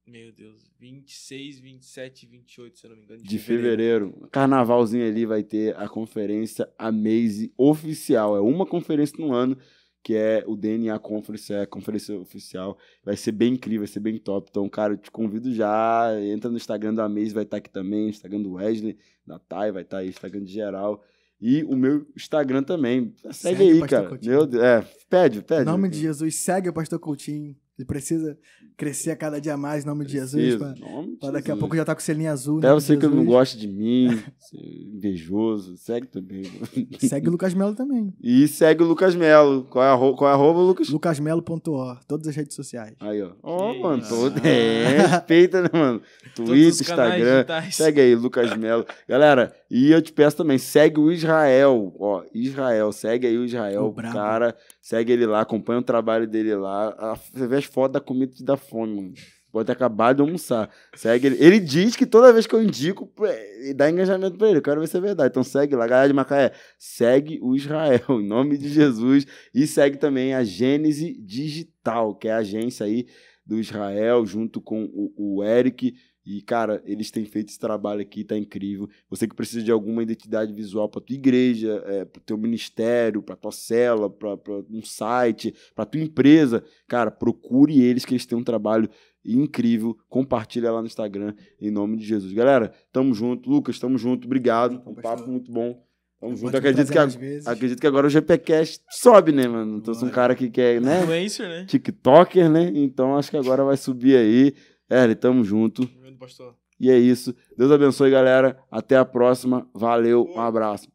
Meu Deus. 26, 27 e 28, se eu não me engano. De fevereiro. Carnavalzinho ali vai ter a conferência Amaze oficial. É uma conferência no ano, que é o DNA Conference, é a conferência oficial. Vai ser bem incrível, vai ser bem top. Então, cara, eu te convido já. Entra no Instagram do Amaze, vai estar aqui também. Instagram do Wesley, da Thay, vai estar aí. Instagram de geral. E o meu Instagram também. Segue aí, cara. Coutinho. Meu Deus. Pede. Em nome de Jesus, segue o Pastor Coutinho. Ele precisa crescer a cada dia mais, em nome de Jesus. Pra daqui a pouco já tá com o selinho azul. Até você que não gosta de mim, invejoso, segue também. Segue o Lucas Melo também. E segue o Lucas Melo. Qual é a arroba, Lucas? lucasmelo.or, todas as redes sociais. Aí, ó. Mano, respeita, né, mano? Twitter, Instagram. Segue aí, Lucas Melo. Galera, e eu te peço também, segue o Israel. Ó, segue aí o Israel. Cara, segue ele lá, acompanha o trabalho dele lá. Você vê as fotos da comida que dá fome, mano. Pode ter acabado de almoçar. Segue ele. Ele diz que toda vez que eu indico, dá engajamento pra ele. Eu quero ver se é verdade. Então segue lá. Galera de Macaé, segue o Israel, em nome de Jesus. E segue também a Gênese Digital, que é a agência aí do Israel, junto com o Eric. E, cara, eles têm feito esse trabalho aqui, tá incrível. Você que precisa de alguma identidade visual pra tua igreja, pro teu ministério, pra tua célula, pra um site, pra tua empresa, cara, procure eles, que eles têm um trabalho incrível. Compartilha lá no Instagram, em nome de Jesus. Galera, tamo junto. Lucas, tamo junto. Obrigado. Um papo muito bom. Tamo junto. Acredito que agora o GPcast sobe, né, mano? Então, sou um cara que quer, né? Influencer, né? TikToker, né? Então, acho que agora vai subir aí. Tamo junto. Pastor. E é isso. Deus abençoe, galera. Até a próxima. Valeu. Um abraço.